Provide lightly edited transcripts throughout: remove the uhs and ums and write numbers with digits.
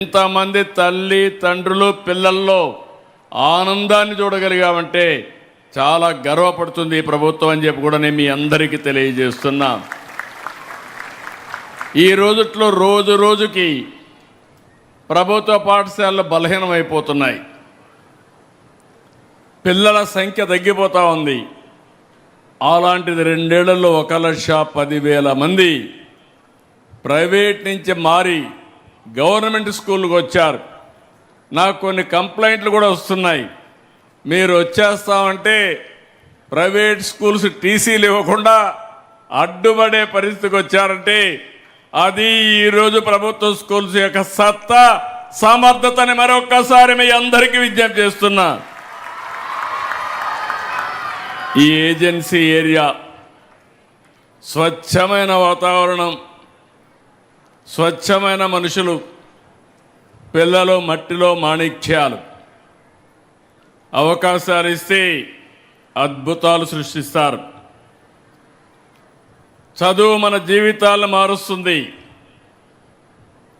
ఇంతమంది తల్లి తండ్రులు పిల్లల్లో ఆనందాన్ని చూడగలిగామంటే చాలా గర్వపడుతుంది ఈ ప్రభుత్వం అని చెప్పి కూడా నేను మీ అందరికీ తెలియజేస్తున్నా. ఈ రోజుట్లో రోజు రోజుకి ప్రభుత్వ పాఠశాలలు బలహీనమైపోతున్నాయి. పిల్లల సంఖ్య తగ్గిపోతూ ఉంది. అలాంటిది 2 ఏళ్లలో 1,10,000 మంది ప్రైవేట్ నుంచి మారి గవర్నమెంట్ స్కూల్కి వచ్చారు. నాకు కొన్ని కంప్లైంట్లు కూడా వస్తున్నాయి. మీరు వచ్చేస్తామంటే ప్రైవేట్ స్కూల్స్ టీసీలు ఇవ్వకుండా అడ్డుపడే పరిస్థితికి వచ్చారంటే అది ఈరోజు ప్రభుత్వ స్కూల్స్ యొక్క సత్తా సమర్థతని మరొక్కసారి మీ అందరికీ విజ్ఞప్తి చేస్తున్నా. ఈ ఏజెన్సీ ఏరియా స్వచ్ఛమైన వాతావరణం, స్వచ్ఛమైన మనుషులు, పిల్లలు మట్టిలో మాణిక్యాలు. అవకాశాలు ఇస్తే అద్భుతాలు సృష్టిస్తారు. చదువు మన జీవితాలను మారుస్తుంది.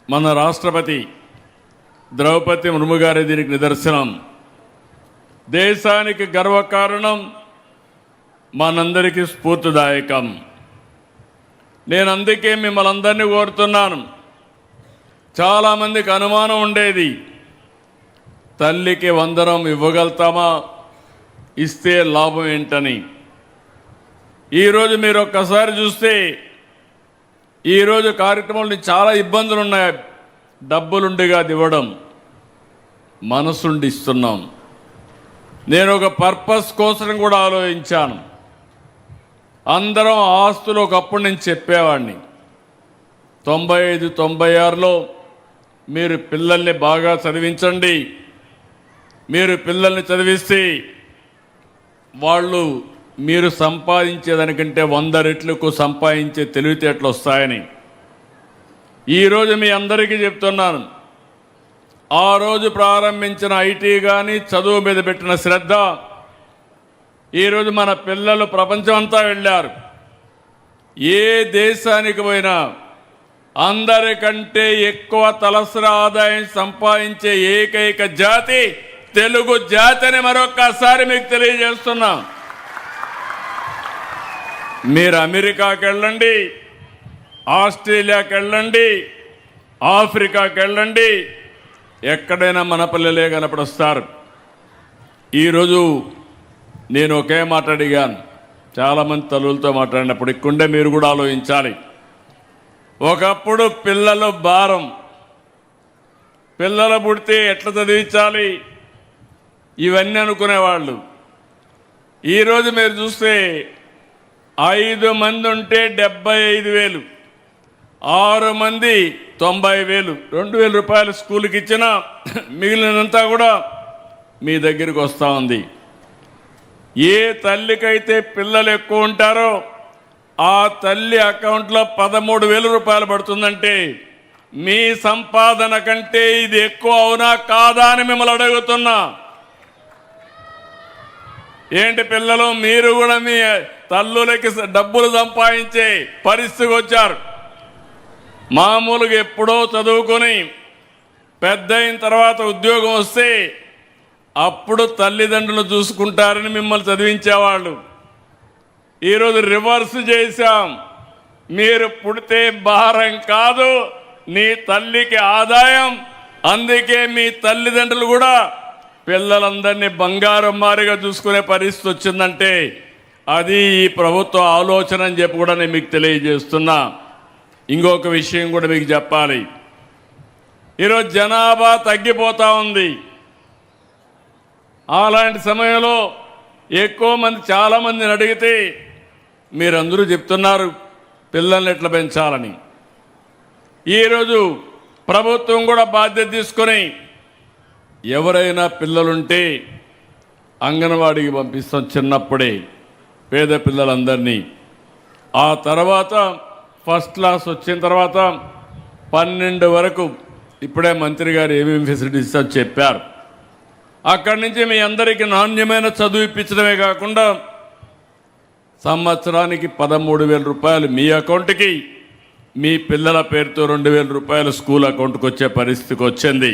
మన రాష్ట్రపతి ద్రౌపది ముర్ము గారి దీనికి నిదర్శనం. దేశానికి గర్వకారణం, మనందరికీ స్ఫూర్తిదాయకం. నేను అందుకే మిమ్మల్ని అందరినీ కోరుతున్నాను. చాలామందికి అనుమానం ఉండేది, తల్లికి వందనం ఇవ్వగలుగుతామా, ఇస్తే లాభం ఏంటని. ఈరోజు మీరు ఒక్కసారి చూస్తే ఈరోజు కార్యక్రమంలో చాలా ఇబ్బందులు ఉన్నాయి. డబ్బులుండిగా ఇవ్వడం, మనసుండి ఇస్తున్నాం. నేను ఒక పర్పస్ కోసం కూడా ఆలోచించాను. అందరం ఆస్తులు ఒకప్పుడు నేను చెప్పేవాడిని. 95, 96లో మీరు పిల్లల్ని బాగా చదివించండి, మీరు పిల్లల్ని చదివిస్తే వాళ్ళు మీరు సంపాదించేదానికంటే 100 రెట్లకు సంపాదించే తెలివితేటలు వస్తాయని ఈరోజు మీ అందరికీ చెప్తున్నాను. ఆ రోజు ప్రారంభించిన ఐటీ కానీ చదువు మీద పెట్టిన శ్రద్ధ, ఈరోజు మన పిల్లలు ప్రపంచం అంతా వెళ్ళారు. ఏ దేశానికి పోయినా అందరికంటే ఎక్కువ తలసరి ఆదాయం సంపాదించే ఏకైక జాతి తెలుగు జాతి అని మరొక్కసారి మీకు తెలియజేస్తున్నాం. మీరు అమెరికాకి వెళ్ళండి, ఆస్ట్రేలియాకి వెళ్ళండి, ఆఫ్రికాకి వెళ్ళండి, ఎక్కడైనా మన పిల్లలే కనపడొస్తారు. ఈరోజు నేను ఒకే మాట అడిగాను. చాలామంది తల్లులతో మాట్లాడినప్పుడు ఇక్కడే మీరు కూడా ఆలోచించాలి. ఒకప్పుడు పిల్లలు భారం, పిల్లలు పుడితే ఎట్లా చదివించాలి ఇవన్నీ అనుకునేవాళ్ళు. ఈరోజు మీరు చూస్తే 5 మంది ఉంటే 75,000, 6 మంది 90,000, 2,000 రూపాయలు స్కూల్కి ఇచ్చినా మిగిలినంతా కూడా మీ దగ్గరికి వస్తూ ఉంది. ఏ తల్లికైతే పిల్లలు ఎక్కువ ఉంటారో ఆ తల్లి అకౌంట్లో 13,000 రూపాయలు పడుతుందంటే మీ సంపాదన కంటే ఇది ఎక్కువ అవునా కాదా అని మిమ్మల్ని అడుగుతున్నా. ఏంటి పిల్లలు, మీరు కూడా మీ తల్లులకి డబ్బులు సంపాదించే పరిస్థితికి వచ్చారు. మామూలుగా ఎప్పుడో చదువుకొని పెద్ద అయిన తర్వాత ఉద్యోగం వస్తే అప్పుడు తల్లిదండ్రులు చూసుకుంటారని మిమ్మల్ని చదివించేవాళ్ళు. ఈరోజు రివర్స్ చేశాం. మీరు పుడితే భారం కాదు, నీ తల్లికి ఆదాయం. అందుకే మీ తల్లిదండ్రులు కూడా పిల్లలందరినీ బంగారం మారిగా చూసుకునే పరిస్థితి వచ్చిందంటే అది ఈ ప్రభుత్వ ఆలోచన అని చెప్పి కూడా నేను మీకు తెలియజేస్తున్నా. ఇంకొక విషయం కూడా మీకు చెప్పాలి. ఈరోజు జనాభా తగ్గిపోతూ ఉంది. అలాంటి సమయంలో ఎక్కువ మంది, చాలామందిని అడిగితే మీరందరూ చెప్తున్నారు పిల్లల్ని ఎట్లా పెంచాలని. ఈరోజు ప్రభుత్వం కూడా బాధ్యత తీసుకొని ఎవరైనా పిల్లలుంటే అంగన్వాడీకి పంపిస్తాం చిన్నప్పుడే, పేద పిల్లలందరినీ. ఆ తర్వాత ఫస్ట్ క్లాస్ వచ్చిన తర్వాత 12 వరకు ఇప్పుడే మంత్రి గారు ఏమేమి ఫెసిలిటీస్ చెప్పారు. అక్కడి నుంచి మీ అందరికీ నాణ్యమైన చదువు ఇప్పించడమే కాకుండా సంవత్సరానికి 13,000 రూపాయలు మీ అకౌంట్కి మీ పిల్లల పేరుతో 2,000 రూపాయలు స్కూల్ అకౌంట్కి వచ్చే పరిస్థితికి వచ్చింది.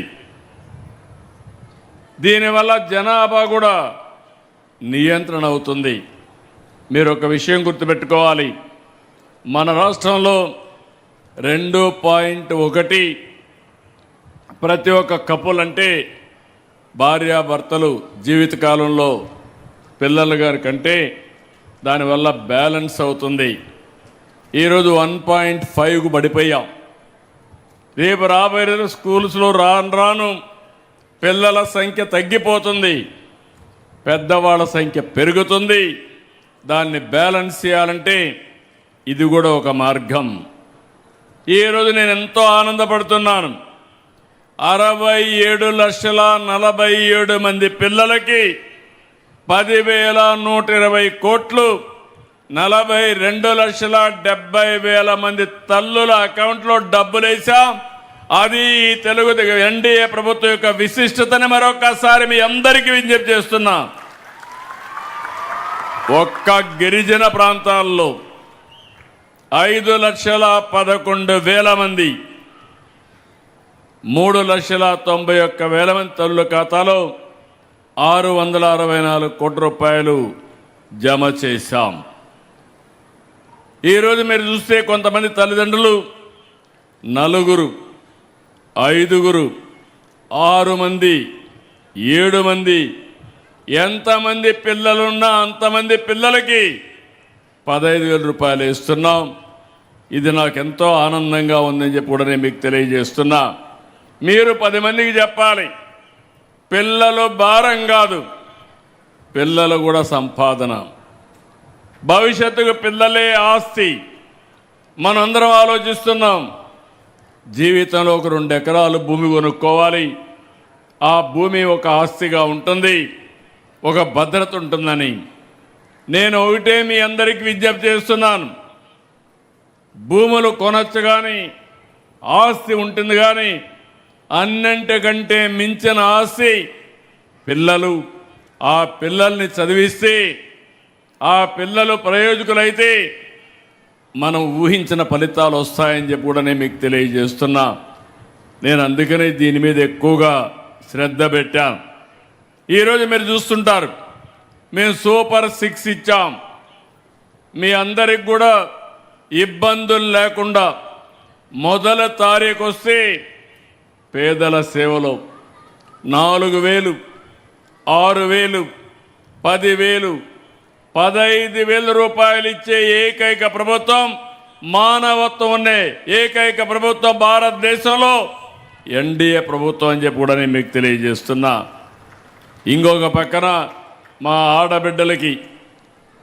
దీనివల్ల జనాభా కూడా నియంత్రణ అవుతుంది. మీరు ఒక విషయం గుర్తుపెట్టుకోవాలి, మన రాష్ట్రంలో 2.1 ప్రతి ఒక్క కపుల్ అంటే భార్యాభర్తలు జీవితకాలంలో పిల్లల గారి కంటే దానివల్ల బ్యాలెన్స్ అవుతుంది. ఈరోజు 1.5కు పడిపోయాం. రేపు రాబోయే స్కూల్స్లో రాను పిల్లల సంఖ్య తగ్గిపోతుంది, పెద్దవాళ్ళ సంఖ్య పెరుగుతుంది. దాన్ని బ్యాలెన్స్ చేయాలంటే ఇది కూడా ఒక మార్గం. ఈరోజు నేను ఎంతో ఆనందపడుతున్నాను. 67,47,000 మంది పిల్లలకి 10,120 కోట్లు, 42,70,000 మంది తల్లుల అకౌంట్లో డబ్బులు వేసాం. అది తెలుగు ఎన్డీఏ ప్రభుత్వం యొక్క విశిష్టతని మరొకసారి మీ అందరికీ విజ్ఞప్తి చేస్తున్నా. ఒక్క గిరిజన ప్రాంతాల్లో 5,11,000 మంది, 3,91,000 మంది తల్లుల ఖాతాలో 664 కోట్ల రూపాయలు జమ చేశాం. ఈరోజు మీరు చూస్తే కొంతమంది తల్లిదండ్రులు 4, 5, 6 మంది, 7 మంది, ఎంతమంది పిల్లలున్నా అంతమంది పిల్లలకి 15,000 రూపాయలు ఇస్తున్నాం. ఇది నాకెంతో ఆనందంగా ఉందని చెప్పి కూడా నేను మీకు తెలియజేస్తున్నా. మీరు 10 మందికి చెప్పాలి, పిల్లలు భారం కాదు, పిల్లలు కూడా సంపాదన. భవిష్యత్తుకు పిల్లలే ఆస్తి. మనందరం ఆలోచిస్తున్నాం, జీవితంలో ఒక 2 ఎకరాలు భూమి కొనుక్కోవాలి, ఆ భూమి ఒక ఆస్తిగా ఉంటుంది, ఒక భద్రత ఉంటుందని. నేను ఒకటే మీ అందరికీ విజ్ఞప్తి చేస్తున్నాను, భూములు కొనొచ్చు కానీ ఆస్తి ఉంటుంది, కానీ అన్నింటికంటే మించిన ఆస్తి పిల్లలు. ఆ పిల్లల్ని చదివిస్తే ఆ పిల్లలు ప్రయోజకులైతే మనం ఊహించిన ఫలితాలు వస్తాయని చెప్పి కూడా నేను మీకు తెలియజేస్తున్నా. నేను అందుకనే దీని మీద ఎక్కువగా శ్రద్ధ పెట్టాను. ఈరోజు మీరు చూస్తుంటారు, మేము సూపర్ 6 ఇచ్చాం. మీ అందరికి కూడా ఇబ్బందులు లేకుండా మొదటి తారీఖు వస్తే పేదల సేవలో 4,000, 6,000, 10,000, 15,000 రూపాయలు ఇచ్చే ఏకైక ప్రభుత్వం, మానవత్వం ఉండే ఏకైక ప్రభుత్వం భారతదేశంలో ఎన్డీఏ ప్రభుత్వం అని చెప్పి కూడా నేను మీకు తెలియజేస్తున్నా. ఇంకొక పక్కన మా ఆడబిడ్డలకి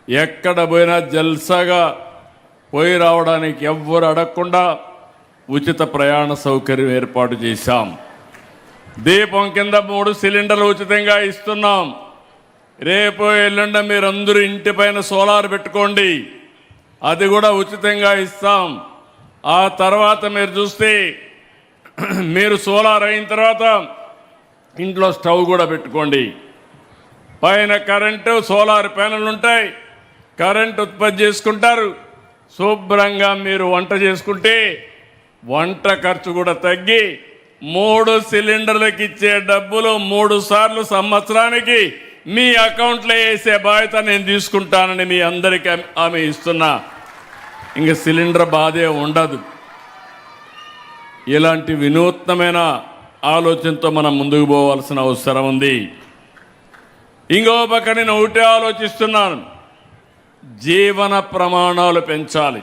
ఎక్కడ పోయినా జల్సాగా పోయి రావడానికి ఎవ్వరు అడగకుండా ఉచిత ప్రయాణ సౌకర్యం ఏర్పాటు చేశాం. దీపం కింద 3 సిలిండర్లు ఉచితంగా ఇస్తున్నాం. రేపు ఎల్లుండ మీరందరూ ఇంటిపైన సోలార్ పెట్టుకోండి, అది కూడా ఉచితంగా ఇస్తాం. ఆ తర్వాత మీరు చూస్తే మీరు సోలార్ అయిన తర్వాత ఇంట్లో స్టవ్ కూడా పెట్టుకోండి. పైన కరెంటు సోలార్ ప్యానెల్ ఉంటాయి, కరెంట్ ఉత్పత్తి చేసుకుంటారు. శుభ్రంగా మీరు వంట చేసుకుంటే వంట ఖర్చు కూడా తగ్గి 3 సిలిండర్లకు ఇచ్చే డబ్బులు 3 సార్లు సంవత్సరానికి మీ అకౌంట్లో వేసే బాధ్యత నేను తీసుకుంటానని మీ అందరికీ హామీ ఇస్తున్నా. ఇంక సిలిండర్ బాధే ఉండదు. ఇలాంటి వినూత్నమైన ఆలోచనతో మనం ముందుకు పోవాల్సిన అవసరం ఉంది. ఇంకో పక్క నేను ఒకటే ఆలోచిస్తున్నాను, జీవన ప్రమాణాలు పెంచాలి,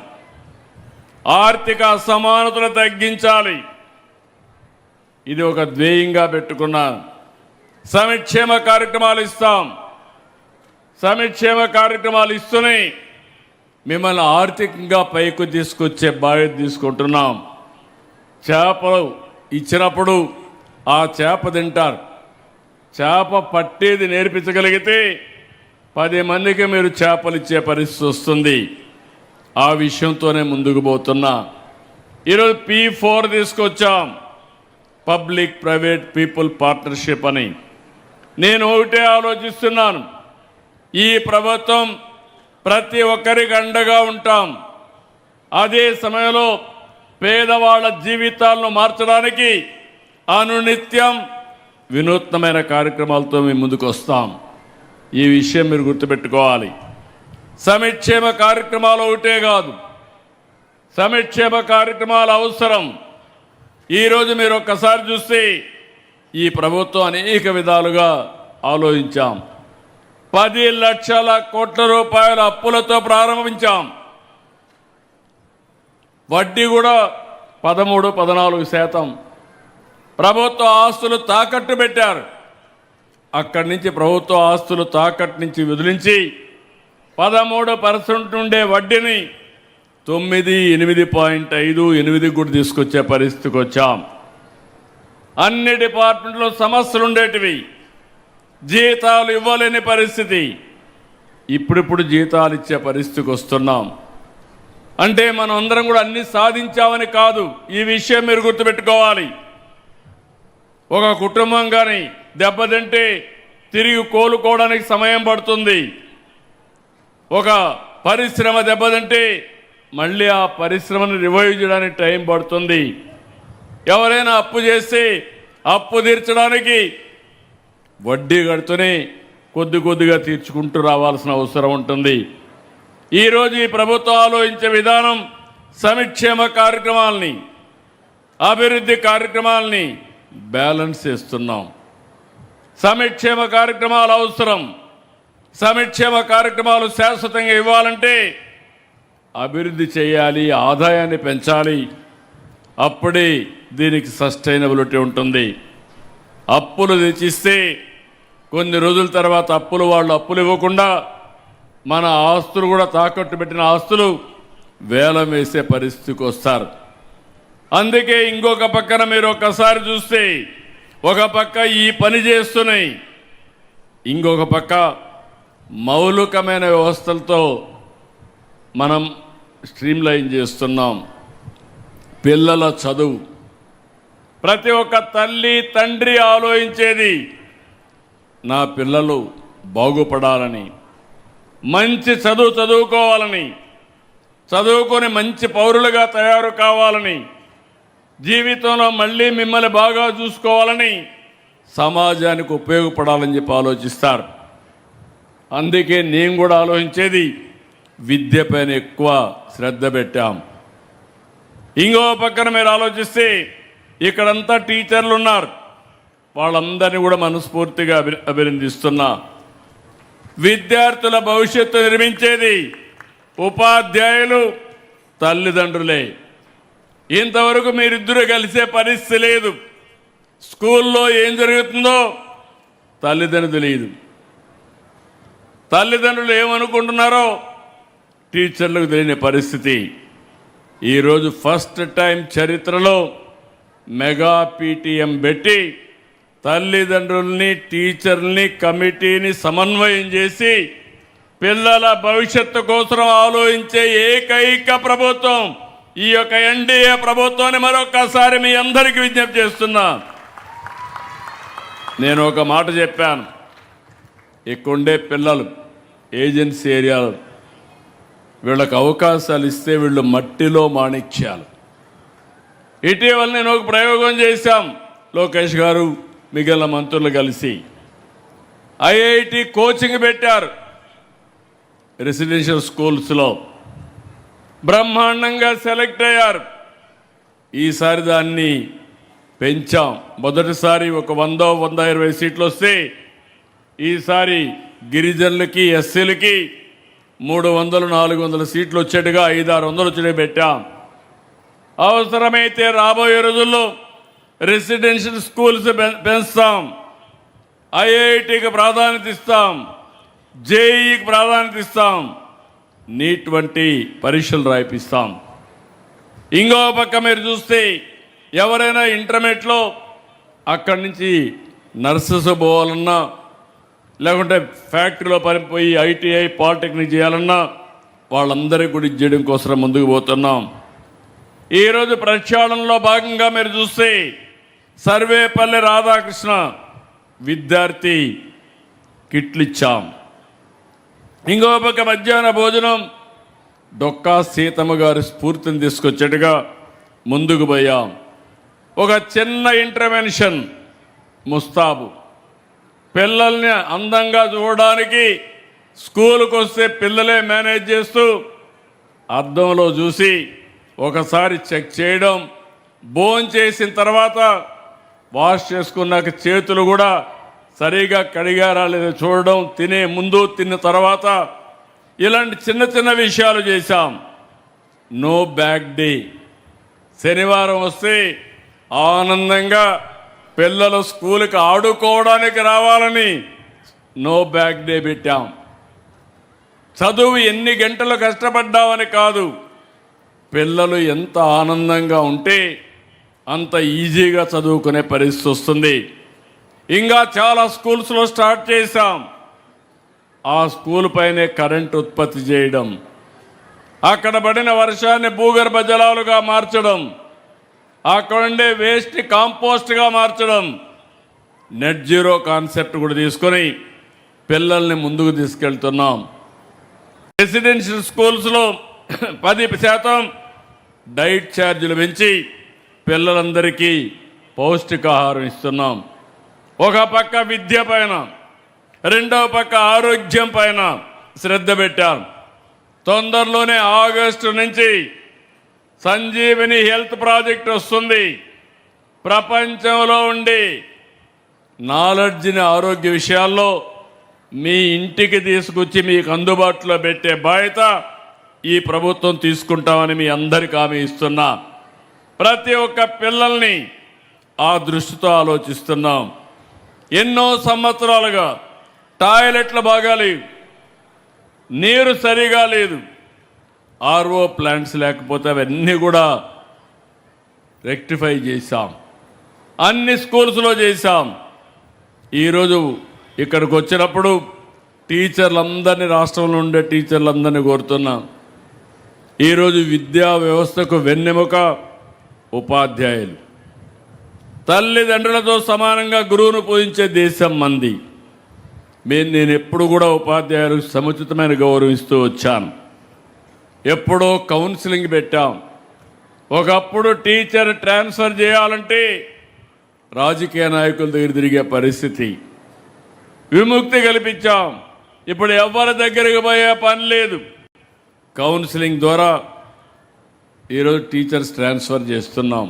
ఆర్థిక అసమానతలు తగ్గించాలి. ఇది ఒక ధ్యేయంగా పెట్టుకున్నాను. సంక్షేమ కార్యక్రమాలు ఇస్తాం. సంక్షేమ కార్యక్రమాలు ఇస్తూనే మిమ్మల్ని ఆర్థికంగా పైకి తీసుకొచ్చే బాధ్యత తీసుకుంటున్నాం. చేపలు ఇచ్చినప్పుడు ఆ చేప తింటారు. చేప పట్టేది నేర్పించగలిగితే 10 మందికి మీరు చేపలు ఇచ్చే పరిస్థితి వస్తుంది. ఆ విషయంతోనే ముందుకు పోతున్నా. ఈరోజు P4 తీసుకొచ్చాం, పబ్లిక్ ప్రైవేట్ పీపుల్ పార్ట్నర్షిప్ అని. నేను ఒకటే ఆలోచిస్తున్నాను, ఈ ప్రభుత్వం ప్రతి ఒక్కరికి అండగా ఉంటాం. అదే సమయంలో పేదవాళ్ల జీవితాలను మార్చడానికి అనునిత్యం వినూత్నమైన కార్యక్రమాలతో మేము ముందుకు వస్తాం. ఈ విషయం మీరు గుర్తుపెట్టుకోవాలి. సంక్షేమ కార్యక్రమాలు ఒకటే కాదు, సంక్షేమ కార్యక్రమాలు అవసరం. ఈరోజు మీరు ఒక్కసారి చూస్తే ఈ ప్రభుత్వం అనేక విధాలుగా ఆలోచించాం. 10 లక్షల కోట్ల రూపాయల అప్పులతో ప్రారంభించాం. వడ్డీ కూడా 13-14%. ప్రభుత్వ ఆస్తులు తాకట్టు పెట్టారు. అక్కడి నుంచి ప్రభుత్వ ఆస్తులు తాకట్టు నుంచి వదిలించి 13% ఉండే వడ్డీని 9, 8.5, 8 కూడా తీసుకొచ్చే పరిస్థితికి వచ్చాం. అన్ని డిపార్ట్మెంట్లో సమస్యలు ఉండేటివి, జీతాలు ఇవ్వలేని పరిస్థితి. ఇప్పుడిప్పుడు జీతాలు ఇచ్చే పరిస్థితికి వస్తున్నాం. అంటే మనం అందరం కూడా అన్ని సాధించామని కాదు, ఈ విషయం మీరు గుర్తుపెట్టుకోవాలి. ఒక కుటుంబం కానీ దెబ్బతింటే తిరిగి కోలుకోవడానికి సమయం పడుతుంది. ఒక పరిశ్రమ దెబ్బతింటే మళ్ళీ ఆ పరిశ్రమను రివైవ్ చేయడానికి టైం పడుతుంది. ఎవరైనా అప్పు చేస్తే అప్పు తీర్చడానికి వడ్డీ కడుతూనే కొద్దిగా తీర్చుకుంటూ రావాల్సిన అవసరం ఉంటుంది. ఈరోజు ఈ ప్రభుత్వం ఆలోచించే విధానం సంక్షేమ కార్యక్రమాలని, అభివృద్ధి కార్యక్రమాలని బ్యాలెన్స్ చేస్తున్నాం. సంక్షేమ కార్యక్రమాలు అవసరం. సంక్షేమ కార్యక్రమాలు శాశ్వతంగా ఇవ్వాలంటే అభివృద్ధి చేయాలి, ఆదాయాన్ని పెంచాలి. అప్పుడే దీనికి సస్టైనబిలిటీ ఉంటుంది. అప్పులు తెచ్చిస్తే కొన్ని రోజుల తర్వాత వాళ్ళు అప్పులు ఇవ్వకుండా మన ఆస్తులు కూడా తాకట్టు పెట్టిన ఆస్తులు వేలం వేసే పరిస్థితికి వస్తారు. అందుకే ఇంకొక పక్కన మీరు ఒక్కసారి చూస్తే ఒక పక్క ఈ పని చేస్తున్నాయి, ఇంకొక పక్క మౌలికమైన వ్యవస్థలతో మనం స్ట్రీమ్లైన్ చేస్తున్నాం. పిల్లల చదువు ప్రతి ఒక్క తల్లి తండ్రి ఆలోచించేది నా పిల్లలు బాగుపడాలని, మంచి చదువుకోవాలని, చదువుకొని మంచి పౌరులుగా తయారు కావాలని, జీవితంలో మళ్ళీ మిమ్మల్ని బాగా చూసుకోవాలని, సమాజానికి ఉపయోగపడాలని చెప్పి ఆలోచిస్తారు. అందుకే నేను కూడా ఆలోచించేది విద్యపైన ఎక్కువ శ్రద్ధ పెట్టాం. ఇంకో పక్కన మీరు ఆలోచిస్తే ఇక్కడంతా టీచర్లు ఉన్నారు, వాళ్ళందరినీ కూడా మనస్ఫూర్తిగా అభినందిస్తున్నా. విద్యార్థుల భవిష్యత్తు నిర్మించేది ఉపాధ్యాయులు, తల్లిదండ్రులే. ఇంతవరకు మీరిద్దరూ కలిసే పరిస్థితి లేదు. స్కూల్లో ఏం జరుగుతుందో తల్లిదండ్రులు తెలియదు, తల్లిదండ్రులు ఏమనుకుంటున్నారో టీచర్లకు తెలియని పరిస్థితి. ఈరోజు ఫస్ట్ టైం చరిత్రలో మెగా పీటీఎం పెట్టి తల్లిదండ్రుల్ని, టీచర్ని, కమిటీని సమన్వయం చేసి పిల్లల భవిష్యత్తు కోసం ఆలోచించే ఏకైక ప్రభుత్వం ఈ యొక్క ఎన్డీఏ ప్రభుత్వాన్ని మరొకసారి మీ అందరికీ విజ్ఞప్తి చేస్తున్నా. నేను ఒక మాట చెప్పాను, ఇక్కడుండే పిల్లలు ఏజెన్సీ ఏరియాలు వీళ్ళకి అవకాశాలు ఇస్తే వీళ్ళు మట్టిలో మాణిక్యాలు. ఇటీవల నేను ఒక ప్రయోగం చేశాం, లోకేష్ గారు మిగిలిన మంత్రులు కలిసి ఐఐటి కోచింగ్ పెట్టారు. రెసిడెన్షియల్ స్కూల్స్లో బ్రహ్మాండంగా సెలెక్ట్ అయ్యారు. ఈసారి దాన్ని పెంచాం. మొదటిసారి ఒక 100-120 సీట్లు వస్తే ఈసారి గిరిజనులకి, ఎస్సీలకి 300-400 సీట్లు వచ్చేట్టుగా 500-600 వచ్చేట్టుగా పెట్టాం. అవసరమైతే రాబోయే రోజుల్లో రెసిడెన్షియల్ స్కూల్స్ పెంచుతాం, ఐఐటికి ప్రాధాన్యత ఇస్తాం, జేఈకి ప్రాధాన్యత ఇస్తాం, నీట్ వంటి పరీక్షలు రాయిపిస్తాం. ఇంకో పక్క మీరు చూస్తే ఎవరైనా ఇంటర్మీడియట్లో అక్కడి నుంచి నర్సెస్ పోవాలన్నా, లేకుంటే ఫ్యాక్టరీలో పనిపోయి ఐటీఐ, పాలిటెక్నిక్ చేయాలన్నా వాళ్ళందరికీ కూడా చేయడం కోసం ముందుకు పోతున్నాం. ఈరోజు ప్రక్షాళనలో భాగంగా మీరు చూస్తే సర్వేపల్లి రాధాకృష్ణ విద్యార్థి కిట్లు ఇచ్చాం. ఇంకో పక్క మధ్యాహ్న భోజనం డొక్కా సీతమ్మ గారి స్ఫూర్తిని తీసుకొచ్చేట్టుగా ముందుకు పోయాం. ఒక చిన్న ఇంటర్వెన్షన్, ముస్తాబు పిల్లల్ని అందంగా చూడడానికి స్కూలుకు వస్తే పిల్లలే మేనేజ్ చేస్తూ అద్దంలో చూసి ఒకసారి చెక్ చేయడం, భోంచేసిన తర్వాత వాష్ చేసుకున్నాక చేతులు కూడా సరిగా కడిగారా లేదా చూడడం, తినే ముందు తిన్న తర్వాత, ఇలాంటి చిన్న చిన్న విషయాలు చేశాం. నో బ్యాగ్ డే, శనివారం వస్తే ఆనందంగా పిల్లలు స్కూల్కి ఆడుకోవడానికి రావాలని నో బ్యాగ్ డే పెట్టాం. చదువు ఎన్ని గంటలు కష్టపడ్డామని కాదు, పిల్లలు ఎంత ఆనందంగా ఉంటే అంత ఈజీగా చదువుకునే పరిస్థితి వస్తుంది. ఇంకా చాలా స్కూల్స్లో స్టార్ట్ చేశాం. ఆ స్కూల్ పైనే కరెంట్ ఉత్పత్తి చేయడం, అక్కడ పడిన వర్షాన్ని భూగర్భ జలాలుగా మార్చడం, అక్కడ ఉండే వేస్ట్ కాంపోస్ట్గా మార్చడం, నెట్ జీరో కాన్సెప్ట్ కూడా తీసుకొని పిల్లల్ని ముందుకు తీసుకెళ్తున్నాం. రెసిడెన్షియల్ స్కూల్స్లో 10% డైట్ ఛార్జీలు పెంచి పిల్లలందరికీ పౌష్టికాహారం ఇస్తున్నాం. ఒక పక్క విద్య పైన, రెండవ పక్క ఆరోగ్యం పైన శ్రద్ధ పెట్టాం. తొందరలోనే ఆగస్టు నుంచి సంజీవిని హెల్త్ ప్రాజెక్ట్ వస్తుంది. ప్రపంచంలో ఉండి నాలెడ్జ్ని ఆరోగ్య విషయాల్లో మీ ఇంటికి తీసుకొచ్చి మీకు అందుబాటులో పెట్టే బాధ్యత ఈ ప్రభుత్వం తీసుకుంటామని మీ అందరికీ హామీ ఇస్తున్నా. ప్రతి ఒక్క పిల్లల్ని ఆ దృష్టితో ఆలోచిస్తున్నాం. ఎన్నో సంవత్సరాలుగా టాయిలెట్లు బాగాలేవు, నీరు సరిగా లేదు, ఆర్ఓ ప్లాంట్స్ లేకపోతే అవన్నీ కూడా రెక్టిఫై చేశాం. అన్ని స్కూల్స్లో చేశాం. ఈరోజు ఇక్కడికి వచ్చినప్పుడు టీచర్లందరినీ, రాష్ట్రంలో ఉండే టీచర్లందరినీ కోరుతున్నాం. ఈరోజు విద్యా వ్యవస్థకు వెన్నెముక ఉపాధ్యాయులు. తల్లిదండ్రులతో సమానంగా గురువును పూజించే దేశం మంది. నేను ఎప్పుడు కూడా ఉపాధ్యాయులకు సముచితమైన గౌరవిస్తూ వచ్చాను. ఎప్పుడో కౌన్సిలింగ్ పెట్టాం. ఒకప్పుడు టీచర్ ట్రాన్స్ఫర్ చేయాలంటే రాజకీయ నాయకుల దగ్గర తిరిగే పరిస్థితి. విముక్తి కల్పించాం. ఇప్పుడు ఎవరి దగ్గరికి పోయే పని లేదు. కౌన్సిలింగ్ ద్వారా ఈరోజు టీచర్స్ ట్రాన్స్ఫర్ చేస్తున్నాం.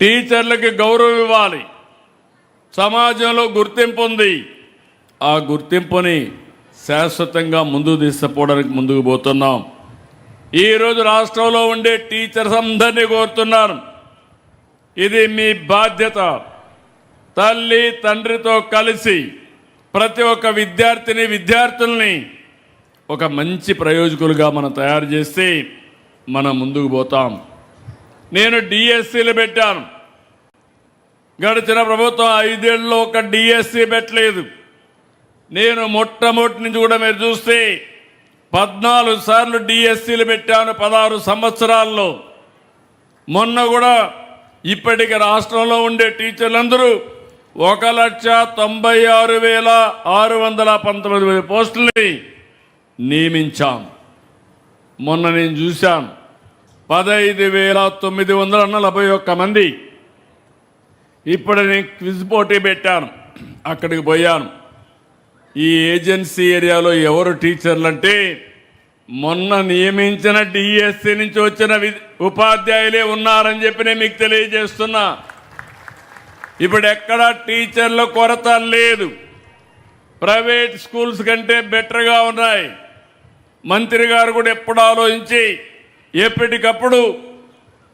టీచర్లకి గౌరవం ఇవ్వాలి. సమాజంలో గుర్తింపు ఉంది. ఆ గుర్తింపుని శాశ్వతంగా ముందుకు తీసుకుపోవడానికి ముందుకు పోతున్నాం. ఈరోజు రాష్ట్రంలో ఉండే టీచర్స్ అందరినీ కోరుతున్నాను, ఇది మీ బాధ్యత. తల్లి తండ్రితో కలిసి ప్రతి ఒక్క విద్యార్థిని విద్యార్థుల్ని ఒక మంచి ప్రయోజకులుగా మనం తయారు చేస్తే మనం ముందుకు పోతాం. నేను డిఎస్సీలు పెట్టాను. గడిచిన ప్రభుత్వం 5 ఏళ్ళలో ఒక డిఎస్సీ పెట్టలేదు. నేను మొట్టమొదటి నుంచి కూడా మీరు చూస్తే 14 సార్లు డిఎస్సీలు పెట్టాను 16 సంవత్సరాల్లో. మొన్న కూడా ఇప్పటికి రాష్ట్రంలో ఉండే టీచర్లందరూ 1,96,619 పోస్టుల్ని నియమించాం. మొన్న నేను చూశాను 15,941 మంది. ఇప్పుడు నేను క్విజ్ పోటీ పెట్టాను, అక్కడికి పోయాను. ఈ ఏజెన్సీ ఏరియాలో ఎవరు టీచర్లు అంటే మొన్న నియమించిన డిఎస్సి నుంచి వచ్చిన ఉపాధ్యాయులే ఉన్నారని చెప్పి నేను మీకు తెలియజేస్తున్నా. ఇప్పుడు ఎక్కడ టీచర్ల కొరత లేదు. ప్రైవేట్ స్కూల్స్ కంటే బెటర్గా ఉన్నాయి. మంత్రి గారు కూడా ఎప్పుడు ఆలోచించి ఎప్పటికప్పుడు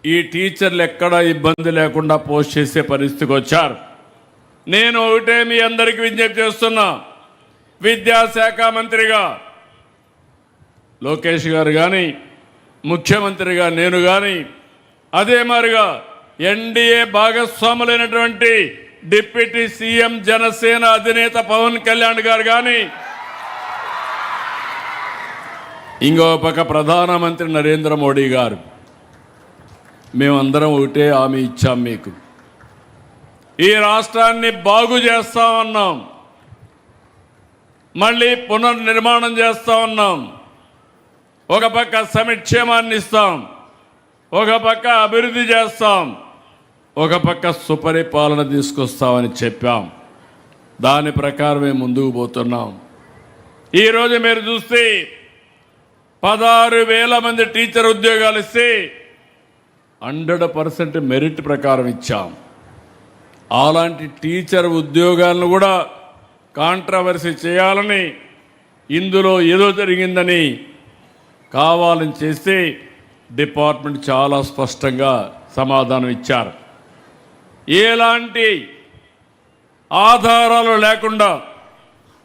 ఈ టీచర్లు ఎక్కడా ఇబ్బంది లేకుండా పోస్ట్ చేసే పరిస్థితికి వచ్చారు. నేను ఒకటే మీ అందరికీ విజ్ఞప్తి చేస్తున్నా, విద్యాశాఖ మంత్రిగా లోకేష్ గారు కానీ, ముఖ్యమంత్రిగా నేను కానీ, అదే మాదిరిగా ఎన్డీఏ భాగస్వాములైనటువంటి డిప్యూటీ సీఎం జనసేన అధినేత పవన్ కళ్యాణ్ గారు కానీ, ఇంకో పక్క ప్రధానమంత్రి నరేంద్ర మోడీ గారు, మేమందరం ఒకటే హామీ ఇచ్చాం మీకు. ఈ రాష్ట్రాన్ని బాగు చేస్తామన్నాం, మళ్ళీ పునర్నిర్మాణం చేస్తా ఉన్నాం. ఒక పక్క సంక్షేమాన్ని ఇస్తాం, ఒక పక్క అభివృద్ధి చేస్తాం, ఒక పక్క సుపరిపాలన తీసుకొస్తామని చెప్పాం. దాని ప్రకారమే ముందుకు పోతున్నాం. ఈరోజు మీరు చూస్తే 16,000 మంది టీచర్ ఉద్యోగాలు ఇస్తే 100% మెరిట్ ప్రకారం ఇచ్చాం. అలాంటి టీచర్ ఉద్యోగాలను కూడా కాంట్రవర్సీ చేయాలని, ఇందులో ఏదో జరిగిందని కావాలని చేస్తే డిపార్ట్మెంట్ చాలా స్పష్టంగా సమాధానం ఇచ్చారు. ఎలాంటి ఆధారాలు లేకుండా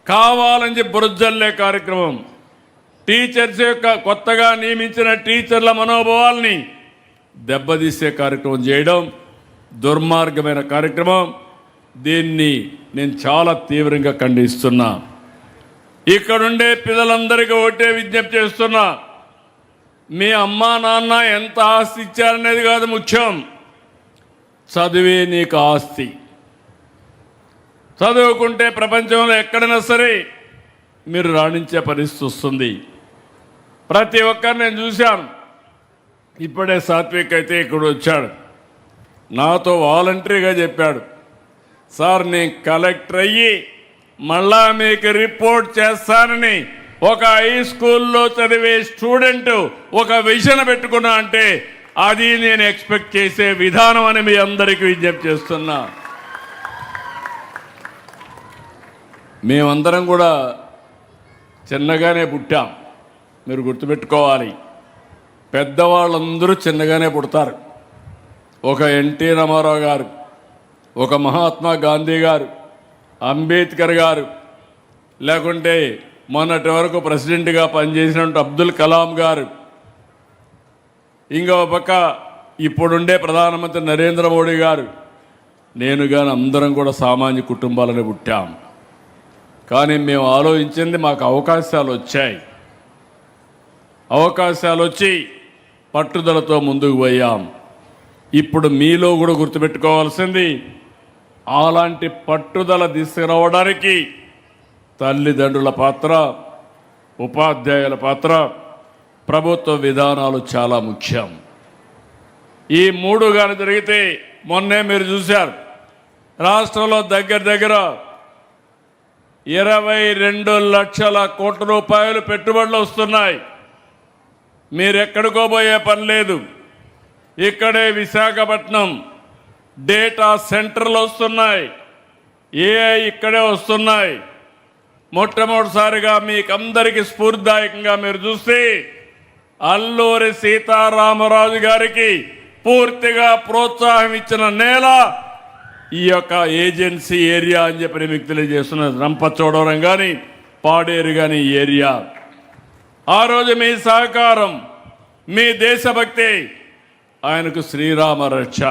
కావాలని బురజల్లే కార్యక్రమం, టీచర్స్ యొక్క కొత్తగా నియమించిన టీచర్ల మనోభావాల్ని దెబ్బతీసే కార్యక్రమం చేయడం దుర్మార్గమైన కార్యక్రమం. దీన్ని నేను చాలా తీవ్రంగా ఖండిస్తున్నా. ఇక్కడుండే పిల్లలందరికీ ఒకటే విజ్ఞప్తి చేస్తున్నా, మీ అమ్మా నాన్న ఎంత ఆస్తి ఇచ్చారనేది కాదు ముఖ్యం, చదివే నీకు ఆస్తి. చదువుకుంటే ప్రపంచంలో ఎక్కడైనా సరే మీరు రాణించే పరిస్థితి వస్తుంది. ప్రతి ఒక్కరు నేను చూశాను. ఇప్పుడే సాత్విక్ అయితే ఇక్కడ వచ్చాడు, నాతో వాలంటరీగా చెప్పాడు, సార్ నేను కలెక్టర్ అయ్యి మళ్ళా మీకు రిపోర్ట్ చేస్తానని ఒక హై స్కూల్లో చదివే స్టూడెంట్ ఒక విజన్ పెట్టుకున్నా అంటే అది నేను ఎక్స్పెక్ట్ చేసే విధానం అని మీ అందరికీ విజ్ఞప్తి చేస్తున్నా. మేమందరం కూడా చిన్నగానే పుట్టాం. మీరు గుర్తుపెట్టుకోవాలి, పెద్దవాళ్ళందరూ చిన్నగానే పుడతారు. ఒక ఎన్టీ రామారావు గారు, ఒక మహాత్మా గాంధీ గారు, అంబేద్కర్ గారు, లేకుంటే మొన్నటి వరకు ప్రెసిడెంట్గా పనిచేసినట్టు అబ్దుల్ కలాం గారు, ఇంకో పక్క ఇప్పుడుండే ప్రధానమంత్రి నరేంద్ర మోడీ గారు, నేను కానీ అందరం కూడా సామాన్య కుటుంబాలని పుట్టాం. కానీ మేము ఆలోచించింది, మాకు అవకాశాలు వచ్చాయి. అవకాశాలు వచ్చి పట్టుదలతో ముందుకు పోయాం. ఇప్పుడు మీలో కూడా గుర్తుపెట్టుకోవాల్సింది, అలాంటి పట్టుదల తీసుకురావడానికి తల్లిదండ్రుల పాత్ర, ఉపాధ్యాయుల పాత్ర, ప్రభుత్వ విధానాలు చాలా ముఖ్యం. ఈ మూడు కానీ జరిగితే, మొన్నే మీరు చూశారు, రాష్ట్రంలో దగ్గర 22 లక్షల కోట్ల రూపాయలు పెట్టుబడులు వస్తున్నాయి. మీరు ఎక్కడికో పోయే పని లేదు. ఇక్కడే విశాఖపట్నం డేటా సెంటర్లు వస్తున్నాయి, ఏఐ ఇక్కడే వస్తున్నాయి. మొట్టమొదటిసారిగా మీకందరికీ స్ఫూర్తిదాయకంగా మీరు చూస్తే అల్లూరి సీతారామరాజు గారికి పూర్తిగా ప్రోత్సాహం ఇచ్చిన నేల ఈ యొక్క ఏజెన్సీ ఏరియా అని చెప్పి మీకు తెలియజేస్తున్నది. రంపచోడవరం కానీ పాడేరు కానీ ఈ ఏరియా. ఆ రోజు మీ సహకారం, మీ దేశభక్తి ఆయనకు శ్రీరామ రక్ష.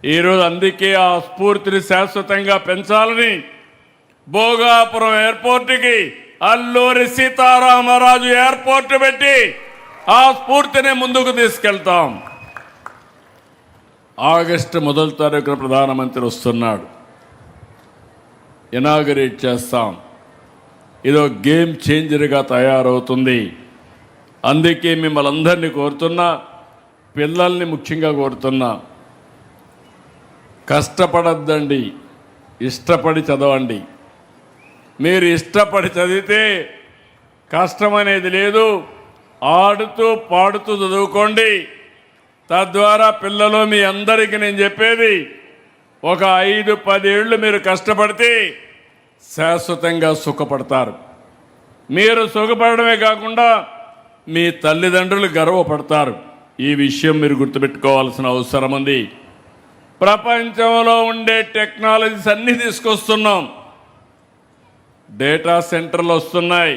ఈరోజు అందుకే ఆ స్ఫూర్తిని శాశ్వతంగా పెంచాలని భోగాపురం ఎయిర్పోర్టుకి అల్లూరి సీతారామరాజు ఎయిర్పోర్టు పెట్టి ఆ స్ఫూర్తిని ముందుకు తీసుకెళ్తాం. ఆగస్టు 1వ తారీఖున ప్రధానమంత్రి వస్తున్నాడు, ఇనాగరేట్ చేస్తాం. ఇదో గేమ్ చేంజర్గా తయారవుతుంది. అందుకే మిమ్మల్ని అందరినీ కోరుతున్నా, పిల్లల్ని ముఖ్యంగా కోరుతున్నా, కష్టపడద్దండి, ఇష్టపడి చదవండి. మీరు ఇష్టపడి చదివితే కష్టం అనేది లేదు. ఆడుతూ పాడుతూ చదువుకోండి. తద్వారా పిల్లలు, మీ అందరికీ నేను చెప్పేది, ఒక 5-10 ఏళ్ళు మీరు కష్టపడితే శాశ్వతంగా సుఖపడతారు. మీరు సుఖపడమే కాకుండా మీ తల్లిదండ్రులు గర్వపడతారు. ఈ విషయం మీరు గుర్తుపెట్టుకోవాల్సిన అవసరం ఉంది. ప్రపంచంలో ఉండే టెక్నాలజీస్ అన్నీ తీసుకొస్తున్నాం. డేటా సెంటర్లు వస్తున్నాయి.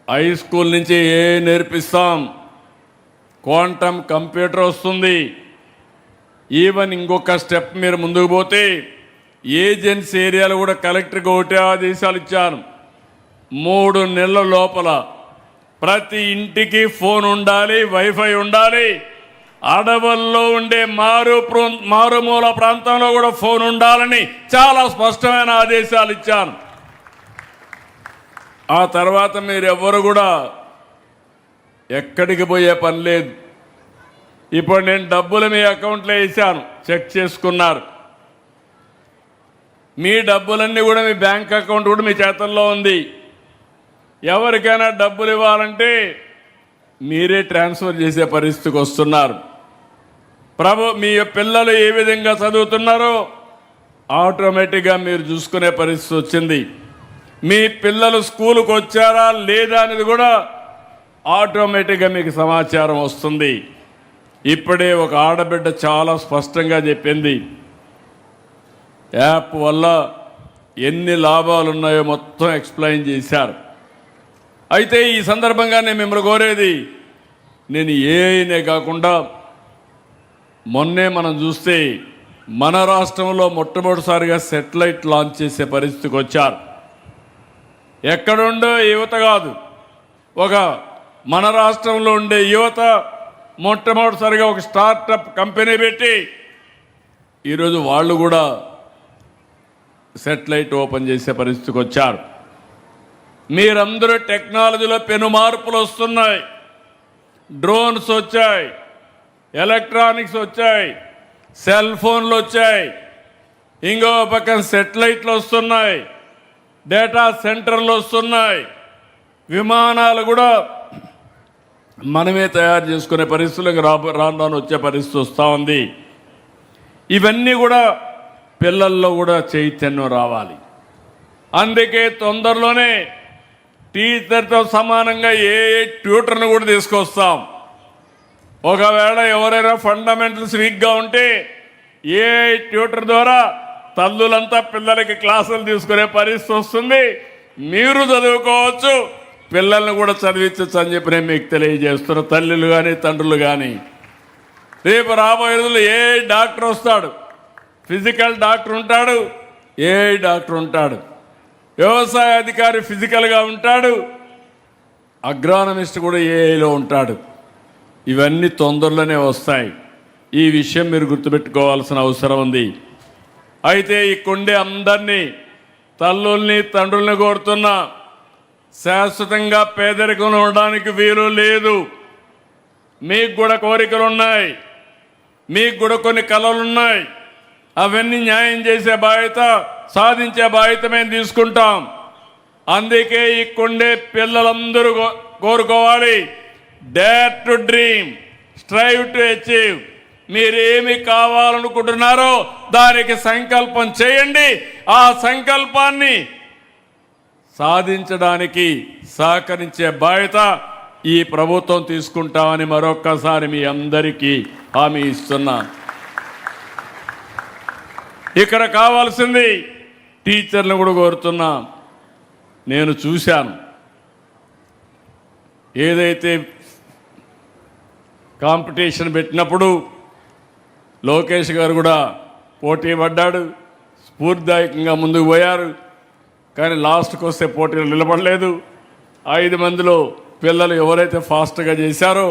హై స్కూల్ నుంచి నేర్పిస్తాం. క్వాంటమ్ కంప్యూటర్ వస్తుంది. ఈవెన్ ఇంకొక స్టెప్ మీరు ముందుకు పోతే ఏజెన్సీ ఏరియాలో కూడా కలెక్టర్కి ఒకటే ఆదేశాలు ఇచ్చాను. 3 నెలల లోపల ప్రతి ఇంటికి ఫోన్ ఉండాలి, వైఫై ఉండాలి. అడవుల్లో ఉండే మారుమూల ప్రాంతంలో కూడా ఫోన్ ఉండాలని చాలా స్పష్టమైన ఆదేశాలు ఇచ్చాను. ఆ తర్వాత మీరెవ్వరు కూడా ఎక్కడికి పోయే పని లేదు. ఇప్పుడు నేను డబ్బులు మీ అకౌంట్లో వేసాను, చెక్ చేసుకున్నారు. మీ డబ్బులన్నీ కూడా మీ బ్యాంక్ అకౌంట్ కూడా మీ చేతుల్లో ఉంది. ఎవరికైనా డబ్బులు ఇవ్వాలంటే మీరే ట్రాన్స్ఫర్ చేసే పరిస్థితికి వస్తున్నారు. మీ పిల్లలు ఏ విధంగా చదువుతున్నారో ఆటోమేటిక్గా మీరు చూసుకునే పరిస్థితి వచ్చింది. మీ పిల్లలు స్కూలుకు వచ్చారా లేదా అనేది కూడా ఆటోమేటిక్గా మీకు సమాచారం వస్తుంది. ఇప్పుడే ఒక ఆడబిడ్డ చాలా స్పష్టంగా చెప్పింది, యాప్ వల్ల ఎన్ని లాభాలు ఉన్నాయో మొత్తం ఎక్స్ప్లెయిన్ చేశారు. అయితే ఈ సందర్భంగా నేను మిమ్మల్ని కోరేది, నేను ఏనే కాకుండా మొన్నే మనం చూస్తే మన రాష్ట్రంలో మొట్టమొదటిసారిగా సెటిలైట్ లాంచ్ చేసే పరిస్థితికి వచ్చారు. ఎక్కడుండో యువత కాదు, ఒక మన రాష్ట్రంలో ఉండే యువత మొట్టమొదటిసారిగా ఒక స్టార్టప్ కంపెనీ పెట్టి ఈరోజు వాళ్ళు కూడా సెటిలైట్ ఓపెన్ చేసే పరిస్థితికి వచ్చారు. మీరందరూ టెక్నాలజీలో పెను మార్పులు వస్తున్నాయి. డ్రోన్స్ వచ్చాయి, ఎలక్ట్రానిక్స్ వచ్చాయి, సెల్ ఫోన్లు వచ్చాయి, ఇంకో పక్కన సెటిలైట్లు వస్తున్నాయి, డేటా సెంటర్లు వస్తున్నాయి, విమానాలు కూడా మనమే తయారు చేసుకునే పరిస్థితులకు రాను వచ్చే పరిస్థితి వస్తూ ఉంది. ఇవన్నీ కూడా పిల్లల్లో కూడా చైతన్యం రావాలి. అందుకే తొందరలోనే టీచర్తో సమానంగా ఏ ట్యూటర్ను కూడా తీసుకొస్తాం. ఒకవేళ ఎవరైనా ఫండమెంటల్స్ వీక్గా ఉంటే ఏ ట్యూటర్ ద్వారా తల్లులంతా పిల్లలకి క్లాసులు తీసుకునే పరిస్థితి వస్తుంది. మీరు చదువుకోవచ్చు, పిల్లల్ని కూడా చదివించచ్చు అని చెప్పి నేను మీకు తెలియజేస్తున్న తల్లులు కానీ తండ్రులు కానీ. రేపు రాబోయే రోజుల్లో ఏ డాక్టర్ వస్తాడు, ఫిజికల్ డాక్టర్ ఉంటాడు, ఏ డాక్టర్ ఉంటాడు, వ్యవసాయ అధికారి ఫిజికల్గా ఉంటాడు, అగ్రానమిస్ట్ కూడా ఏఐలో ఉంటాడు. ఇవన్నీ తొందరలోనే వస్తాయి. ఈ విషయం మీరు గుర్తుపెట్టుకోవాల్సిన అవసరం ఉంది. అయితే ఇక్కడే అందరినీ తల్లుల్ని తండ్రుల్ని కోరుతున్నా, శాశ్వతంగా పేదరికంలో ఉండడానికి వీలు లేదు. మీకు కూడా కోరికలు ఉన్నాయి, మీకు కూడా కొన్ని కళలు ఉన్నాయి. అవన్నీ న్యాయం చేసే బాధ్యత, సాధించే బాధ్యత మేము తీసుకుంటాం. అందుకే ఇక్కడే పిల్లలందరూ కోరుకోవాలి, dare to dream, strive to achieve. మీరేమి కావాలనుకుంటున్నారో దానికి సంకల్పం చేయండి. ఆ సంకల్పాన్ని సాధించడానికి సహకరించే బాధ్యత ఈ ప్రభుత్వం తీసుకుంటామని మరొక్కసారి మీ అందరికీ హామీ ఇస్తున్నాను. ఇక్కడ కావాల్సింది టీచర్లను కూడా కోరుతున్నా. నేను చూశాను, ఏదైతే కాంపిటీషన్ పెట్టినప్పుడు లోకేష్ గారు కూడా పోటీ పడ్డాడు, స్ఫూర్తిదాయకంగా ముందుకు పోయారు. కానీ లాస్ట్కి వస్తే పోటీలు నిలబడలేదు. 5 మందిలో పిల్లలు ఎవరైతే ఫాస్ట్గా చేశారో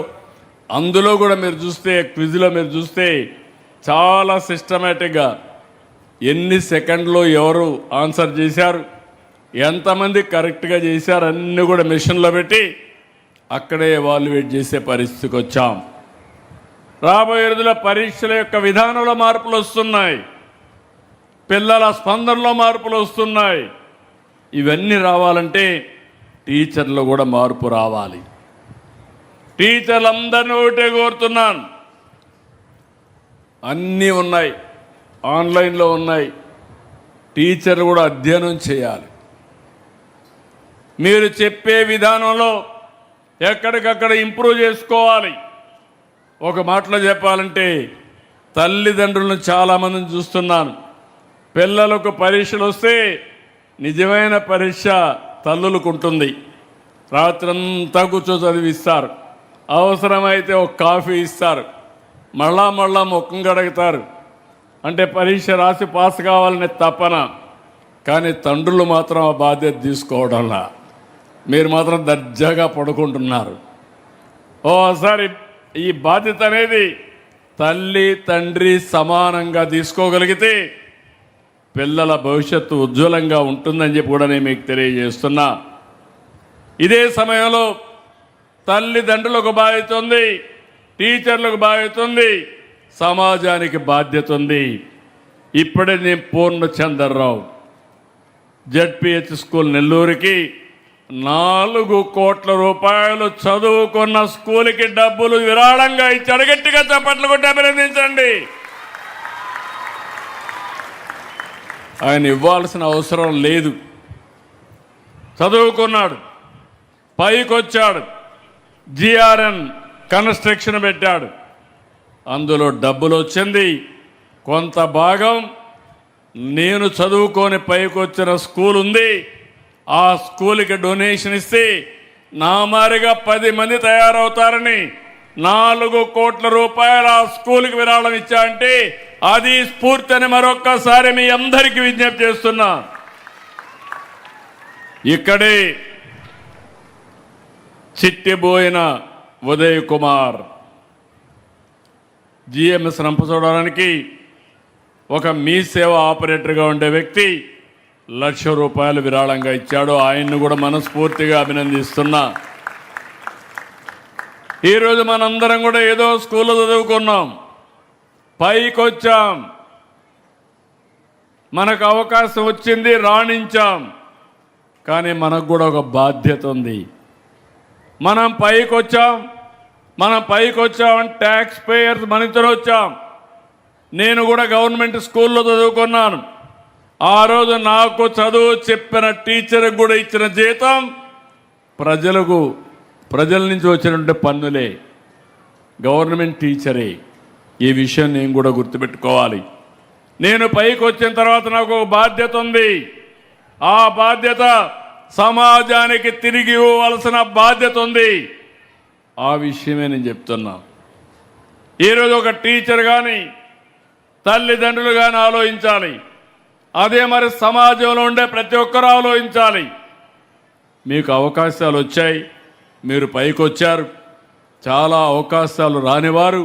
అందులో కూడా మీరు చూస్తే, క్విజ్లో మీరు చూస్తే చాలా సిస్టమేటిక్గా ఎన్ని సెకండ్లో ఎవరు ఆన్సర్ చేశారు, ఎంతమంది కరెక్ట్గా చేశారు అన్నీ కూడా మెషిన్లో పెట్టి అక్కడే ఎవాల్యుయేట్ చేసే పరిస్థితికి వచ్చాం. రాబోయే రోజుల పరీక్షల యొక్క విధానంలో మార్పులు వస్తున్నాయి, పిల్లల స్పందనలో మార్పులు వస్తున్నాయి. ఇవన్నీ రావాలంటే టీచర్లు కూడా మార్పు రావాలి. టీచర్లందరినీ ఒకటే కోరుతున్నాను, అన్నీ ఉన్నాయి, ఆన్లైన్లో ఉన్నాయి, టీచర్లు కూడా అధ్యయనం చేయాలి. మీరు చెప్పే విధానంలో ఎక్కడికక్కడ ఇంప్రూవ్ చేసుకోవాలి. ఒక మాటలో చెప్పాలంటే తల్లిదండ్రులను చాలామందిని చూస్తున్నాను, పిల్లలకు పరీక్షలు వస్తే నిజమైన పరీక్ష తల్లులకు ఉంటుంది. రాత్రంతా కూర్చో చదివిస్తారు, అవసరమైతే ఒక కాఫీ ఇస్తారు, మళ్ళా ముఖం కడుగుతారు. అంటే పరీక్ష రాసి పాస్ కావాలనే తపన. కానీ తండ్రులు మాత్రం ఆ బాధ్యత తీసుకోవడంలా మీరు మాత్రం దర్జాగా పడుకుంటున్నారు. ఓసారి ఈ బాధ్యత అనేది తల్లి తండ్రి సమానంగా తీసుకోగలిగితే పిల్లల భవిష్యత్తు ఉజ్వలంగా ఉంటుందని చెప్పి కూడా నేను మీకు తెలియజేస్తున్నా. ఇదే సమయంలో తల్లిదండ్రులకు బాధ్యత ఉంది, టీచర్లకు బాధ్యత ఉంది, సమాజానికి బాధ్యత ఉంది. ఇప్పుడే నేను పూర్ణచంద్రరావు జెడ్పిహెచ్ స్కూల్ నెల్లూరుకి 4 కోట్ల రూపాయలు చదువుకున్న స్కూల్కి డబ్బులు విరాళంగా ఇచ్చాడు. గట్టిగా చప్పట్లు కొట్టి అభినందించండి. ఆయన ఇవ్వాల్సిన అవసరం లేదు. చదువుకున్నాడు, పైకొచ్చాడు, జిఆర్ఎన్ కన్స్ట్రక్షన్ పెట్టాడు. అందులో డబ్బులు వచ్చింది. కొంత భాగం నేను చదువుకొని పైకొచ్చిన స్కూల్ ఉంది, ఆ స్కూల్కి డొనేషన్ ఇస్తే నా మారిగా 10 మంది తయారవుతారని 4 కోట్ల రూపాయలు ఆ స్కూల్కి విరాళం ఇచ్చా అంటే అది స్ఫూర్తి అని మరొక్కసారి మీ అందరికీ విజ్ఞప్తి చేస్తున్నా. ఇక్కడే చిట్టిబోయిన ఉదయ్ కుమార్ జిఎంఎస్ రంపచోడవరానికి ఒక మీ సేవ ఆపరేటర్గా ఉండే వ్యక్తి ₹1,00,000 విరాళంగా ఇచ్చాడు. ఆయన్ను కూడా మనస్ఫూర్తిగా అభినందిస్తున్నా. ఈరోజు మనందరం కూడా ఏదో స్కూల్లో చదువుకున్నాం, పైకొచ్చాం, మనకు అవకాశం వచ్చింది, రాణించాం. కానీ మనకు కూడా ఒక బాధ్యత ఉంది. మనం పైకొచ్చాం ట్యాక్స్ పేయర్స్ మనతో వచ్చాం. నేను కూడా గవర్నమెంట్ స్కూల్లో చదువుకున్నాను. ఆ రోజు నాకు చదువు చెప్పిన టీచర్కి కూడా ఇచ్చిన జీతం ప్రజల నుంచి వచ్చినటువంటి పన్నులే, గవర్నమెంట్ టీచరే. ఈ విషయం నేను కూడా గుర్తుపెట్టుకోవాలి. నేను పైకి వచ్చిన తర్వాత నాకు ఒక బాధ్యత ఉంది. ఆ బాధ్యత సమాజానికి తిరిగి ఇవ్వవలసిన బాధ్యత ఉంది. ఆ విషయమే నేను చెప్తున్నా. ఈరోజు ఒక టీచర్ కానీ తల్లిదండ్రులు కానీ ఆలోచించాలి. అదే మరి సమాజంలో ఉండే ప్రతి ఒక్కరూ ఆలోచించాలి. మీకు అవకాశాలు వచ్చాయి, మీరు పైకి వచ్చారు. చాలా అవకాశాలు రానివారు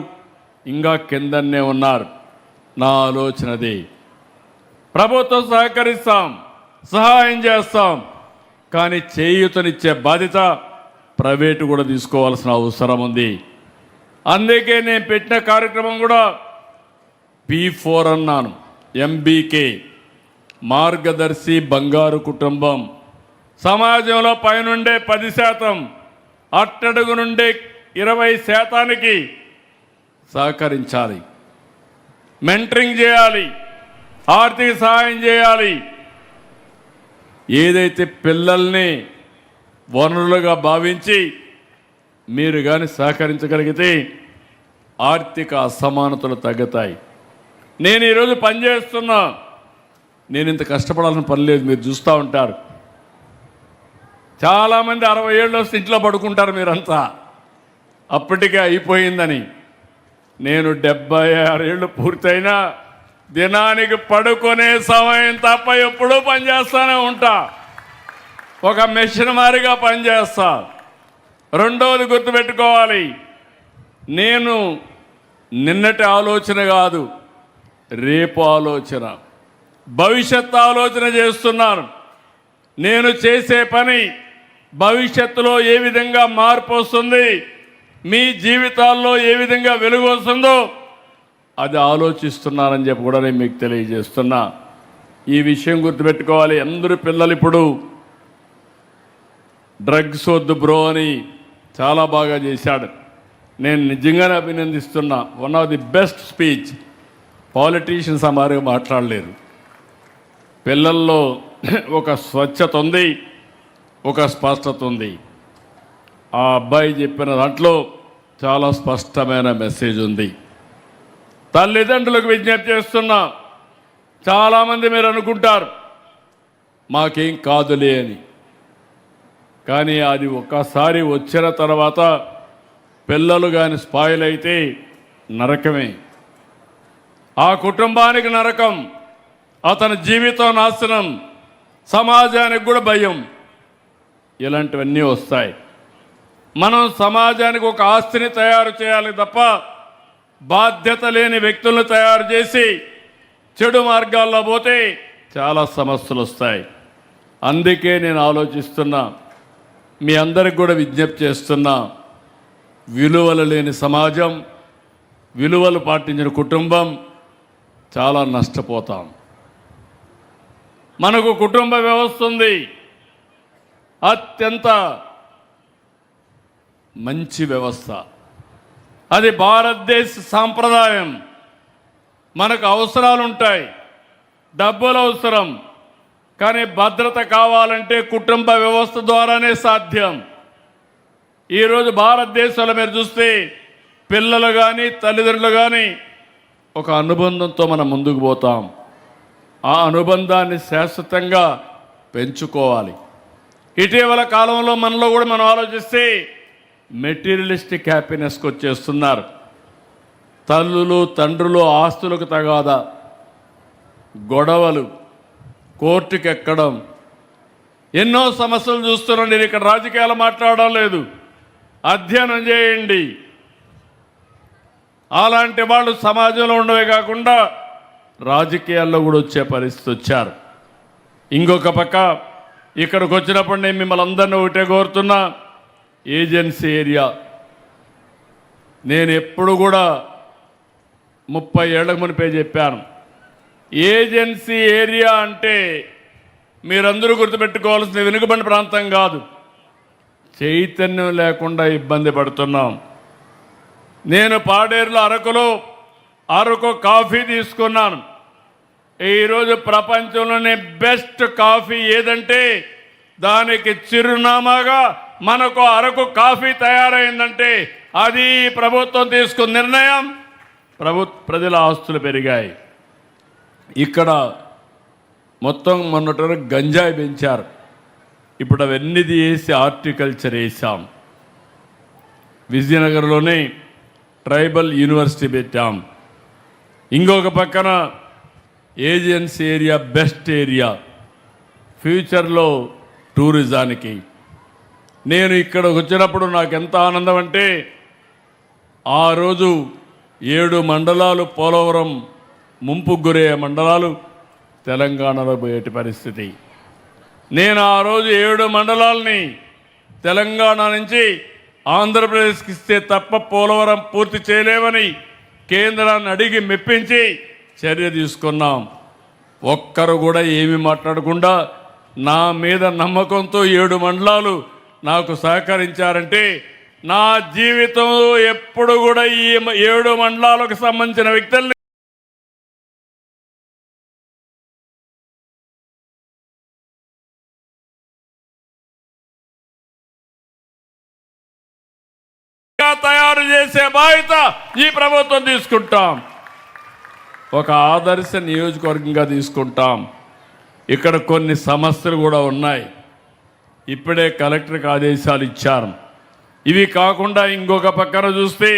ఇంకా కిందనే ఉన్నారు. నా ఆలోచనది, ప్రభుత్వం సహకరిస్తాం, సహాయం చేస్తాం, కానీ చేయూతనిచ్చే బాధ్యత ప్రైవేటు కూడా తీసుకోవాల్సిన అవసరం ఉంది. అందుకే నేను పెట్టిన కార్యక్రమం కూడా P4 అన్నాను. MBK మార్గదర్శి బంగారు కుటుంబం. సమాజంలో పైనుండే 10%, అట్టడుగు నుండే 20%కి సహకరించాలి, మెంటరింగ్ చేయాలి, ఆర్థిక సహాయం చేయాలి. ఏదైతే పిల్లల్ని వనరులుగా భావించి మీరు కానీ సహకరించగలిగితే ఆర్థిక అసమానతలు తగ్గుతాయి. నేను ఈరోజు పనిచేస్తున్నా, నేను ఇంత కష్టపడాల్సిన పని లేదు. మీరు చూస్తూ ఉంటారు, చాలామంది 60 ఏళ్ళు వస్తే ఇంట్లో పడుకుంటారు మీరంతా, అప్పటికే అయిపోయిందని. నేను 76 ఏళ్ళు పూర్తయినా దినానికి పడుకునే సమయం తప్ప ఎప్పుడూ పనిచేస్తూనే ఉంటా. ఒక మెషిన్ మారిగా పనిచేస్తా. రెండవది గుర్తుపెట్టుకోవాలి, నేను నిన్నటి ఆలోచన కాదు, రేపు ఆలోచన, భవిష్యత్తు ఆలోచన చేస్తున్నాను. నేను చేసే పని భవిష్యత్తులో ఏ విధంగా మార్పు వస్తుంది, మీ జీవితాల్లో ఏ విధంగా వెలుగు వస్తుందో అది ఆలోచిస్తున్నానని చెప్పి కూడా నేను మీకు తెలియజేస్తున్నా. ఈ విషయం గుర్తుపెట్టుకోవాలి. అందరూ పిల్లలు ఇప్పుడు డ్రగ్స్ వద్దు బ్రో అని చాలా బాగా చేశాడు. నేను నిజంగానే అభినందిస్తున్నా. One of the best speech. Politicians అమారుగా మాట్లాడలేరు. పిల్లల్లో ఒక స్వచ్ఛత ఉంది, ఒక స్పష్టత ఉంది. ఆ అబ్బాయి చెప్పిన దాంట్లో చాలా స్పష్టమైన మెసేజ్ ఉంది. తల్లిదండ్రులకు విజ్ఞప్తి చేస్తున్నా. చాలామంది మీరు అనుకుంటారు మాకేం కాదులే అని, కానీ అది ఒక్కసారి వచ్చిన తర్వాత పిల్లలు కానీ స్పాయిల్ అయితే నరకమే. ఆ కుటుంబానికి నరకం, అతని జీవితం నాశనం, సమాజానికి కూడా భయం. ఇలాంటివన్నీ వస్తాయి. మనం సమాజానికి ఒక ఆస్తిని తయారు చేయాలి తప్ప బాధ్యత లేని వ్యక్తులను తయారు చేసి చెడు మార్గాల్లో పోతే చాలా సమస్యలు వస్తాయి. అందుకే నేను ఆలోచిస్తున్నా, మీ అందరికి కూడా విజ్ఞప్తి చేస్తున్నా. విలువలు లేని సమాజం, విలువలు పాటించిన కుటుంబం చాలా నష్టపోతాం. మనకు కుటుంబ వ్యవస్థ ఉంది, అత్యంత మంచి వ్యవస్థ. అది భారతదేశ సాంప్రదాయం. మనకు అవసరాలు ఉంటాయి, డబ్బులు అవసరం, కానీ భద్రత కావాలంటే కుటుంబ వ్యవస్థ ద్వారానే సాధ్యం. ఈరోజు భారతదేశంలో మీరు చూస్తే పిల్లలు కానీ తల్లిదండ్రులు కానీ ఒక అనుబంధంతో మనం ముందుకు పోతాం. ఆ అనుబంధాన్ని శాశ్వతంగా పెంచుకోవాలి. ఇటీవల కాలంలో మనలో కూడా మనం ఆలోచిస్తే మెటీరియలిస్టిక్ హ్యాపీనెస్కి వచ్చేస్తున్నారు. తల్లులు తండ్రులు ఆస్తులకు తగాదా, గొడవలు, కోర్టుకు ఎక్కడం, ఎన్నో సమస్యలు చూస్తున్నాం. నేను ఇక్కడ రాజకీయాలు మాట్లాడడం లేదు, అధ్యయనం చేయండి. అలాంటి వాళ్ళు సమాజంలో ఉండవే కాకుండా రాజకీయాల్లో కూడా వచ్చే పరిస్థితి వచ్చారు. ఇంకొక పక్క ఇక్కడికి వచ్చినప్పుడు నేను మిమ్మల్ని అందరినీ ఒకటే కోరుతున్నా, ఏజెన్సీ ఏరియా. నేను ఎప్పుడు కూడా 30 ఏళ్లకు మునిపే చెప్పాను, ఏజెన్సీ ఏరియా అంటే మీరందరూ గుర్తుపెట్టుకోవాల్సిన వెనుకబడిన ప్రాంతం కాదు. చైతన్యం లేకుండా ఇబ్బంది పడుతున్నాం. నేను పాడేరులో అరకు కాఫీ తీసుకున్నాను. ఈరోజు ప్రపంచంలోనే బెస్ట్ కాఫీ ఏదంటే దానికి చిరునామాగా మనకు అరకు కాఫీ తయారైందంటే అది ప్రభుత్వం తీసుకున్న నిర్ణయం. ప్రజల ఆస్తులు పెరిగాయి. ఇక్కడ మొత్తం మొన్నటి వరకు గంజాయి పెంచారు, ఇప్పుడు అవన్నీ తీసి హార్టికల్చర్ వేసాం. విజయనగరంలోనే ట్రైబల్ యూనివర్సిటీ పెట్టాం. ఇంకొక పక్కన ఏజెన్సీ ఏరియా బెస్ట్ ఏరియా ఫ్యూచర్లో టూరిజానికి. నేను ఇక్కడికి వచ్చినప్పుడు నాకు ఎంత ఆనందం అంటే, ఆ రోజు 7 మండలాలు పోలవరం ముంపుకు గురయ్యే మండలాలు తెలంగాణలో పోయేటి పరిస్థితి. నేను ఆ రోజు 7 మండలాలని తెలంగాణ నుంచి ఆంధ్రప్రదేశ్కి ఇస్తే తప్ప పోలవరం పూర్తి చేయలేమని కేంద్రాన్ని అడిగి మెప్పించి చర్య తీసుకున్నాం. ఒక్కరు కూడా ఏమీ మాట్లాడకుండా నా మీద నమ్మకంతో 7 మండలాలు నాకు సహకరించారంటే నా జీవితంలో ఎప్పుడు కూడా ఈ 7 మండలాలకు సంబంధించిన వ్యక్తుల్ని తయారు చేసే బాధ్యత ఈ ప్రభుత్వం తీసుకుంటాం. ఒక ఆదర్శ నియోజకవర్గంగా తీసుకుంటాం. ఇక్కడ కొన్ని సమస్యలు కూడా ఉన్నాయి. ఇప్పుడే కలెక్టర్కి ఆదేశాలు ఇచ్చారు. ఇవి కాకుండా ఇంకొక పక్కన చూస్తే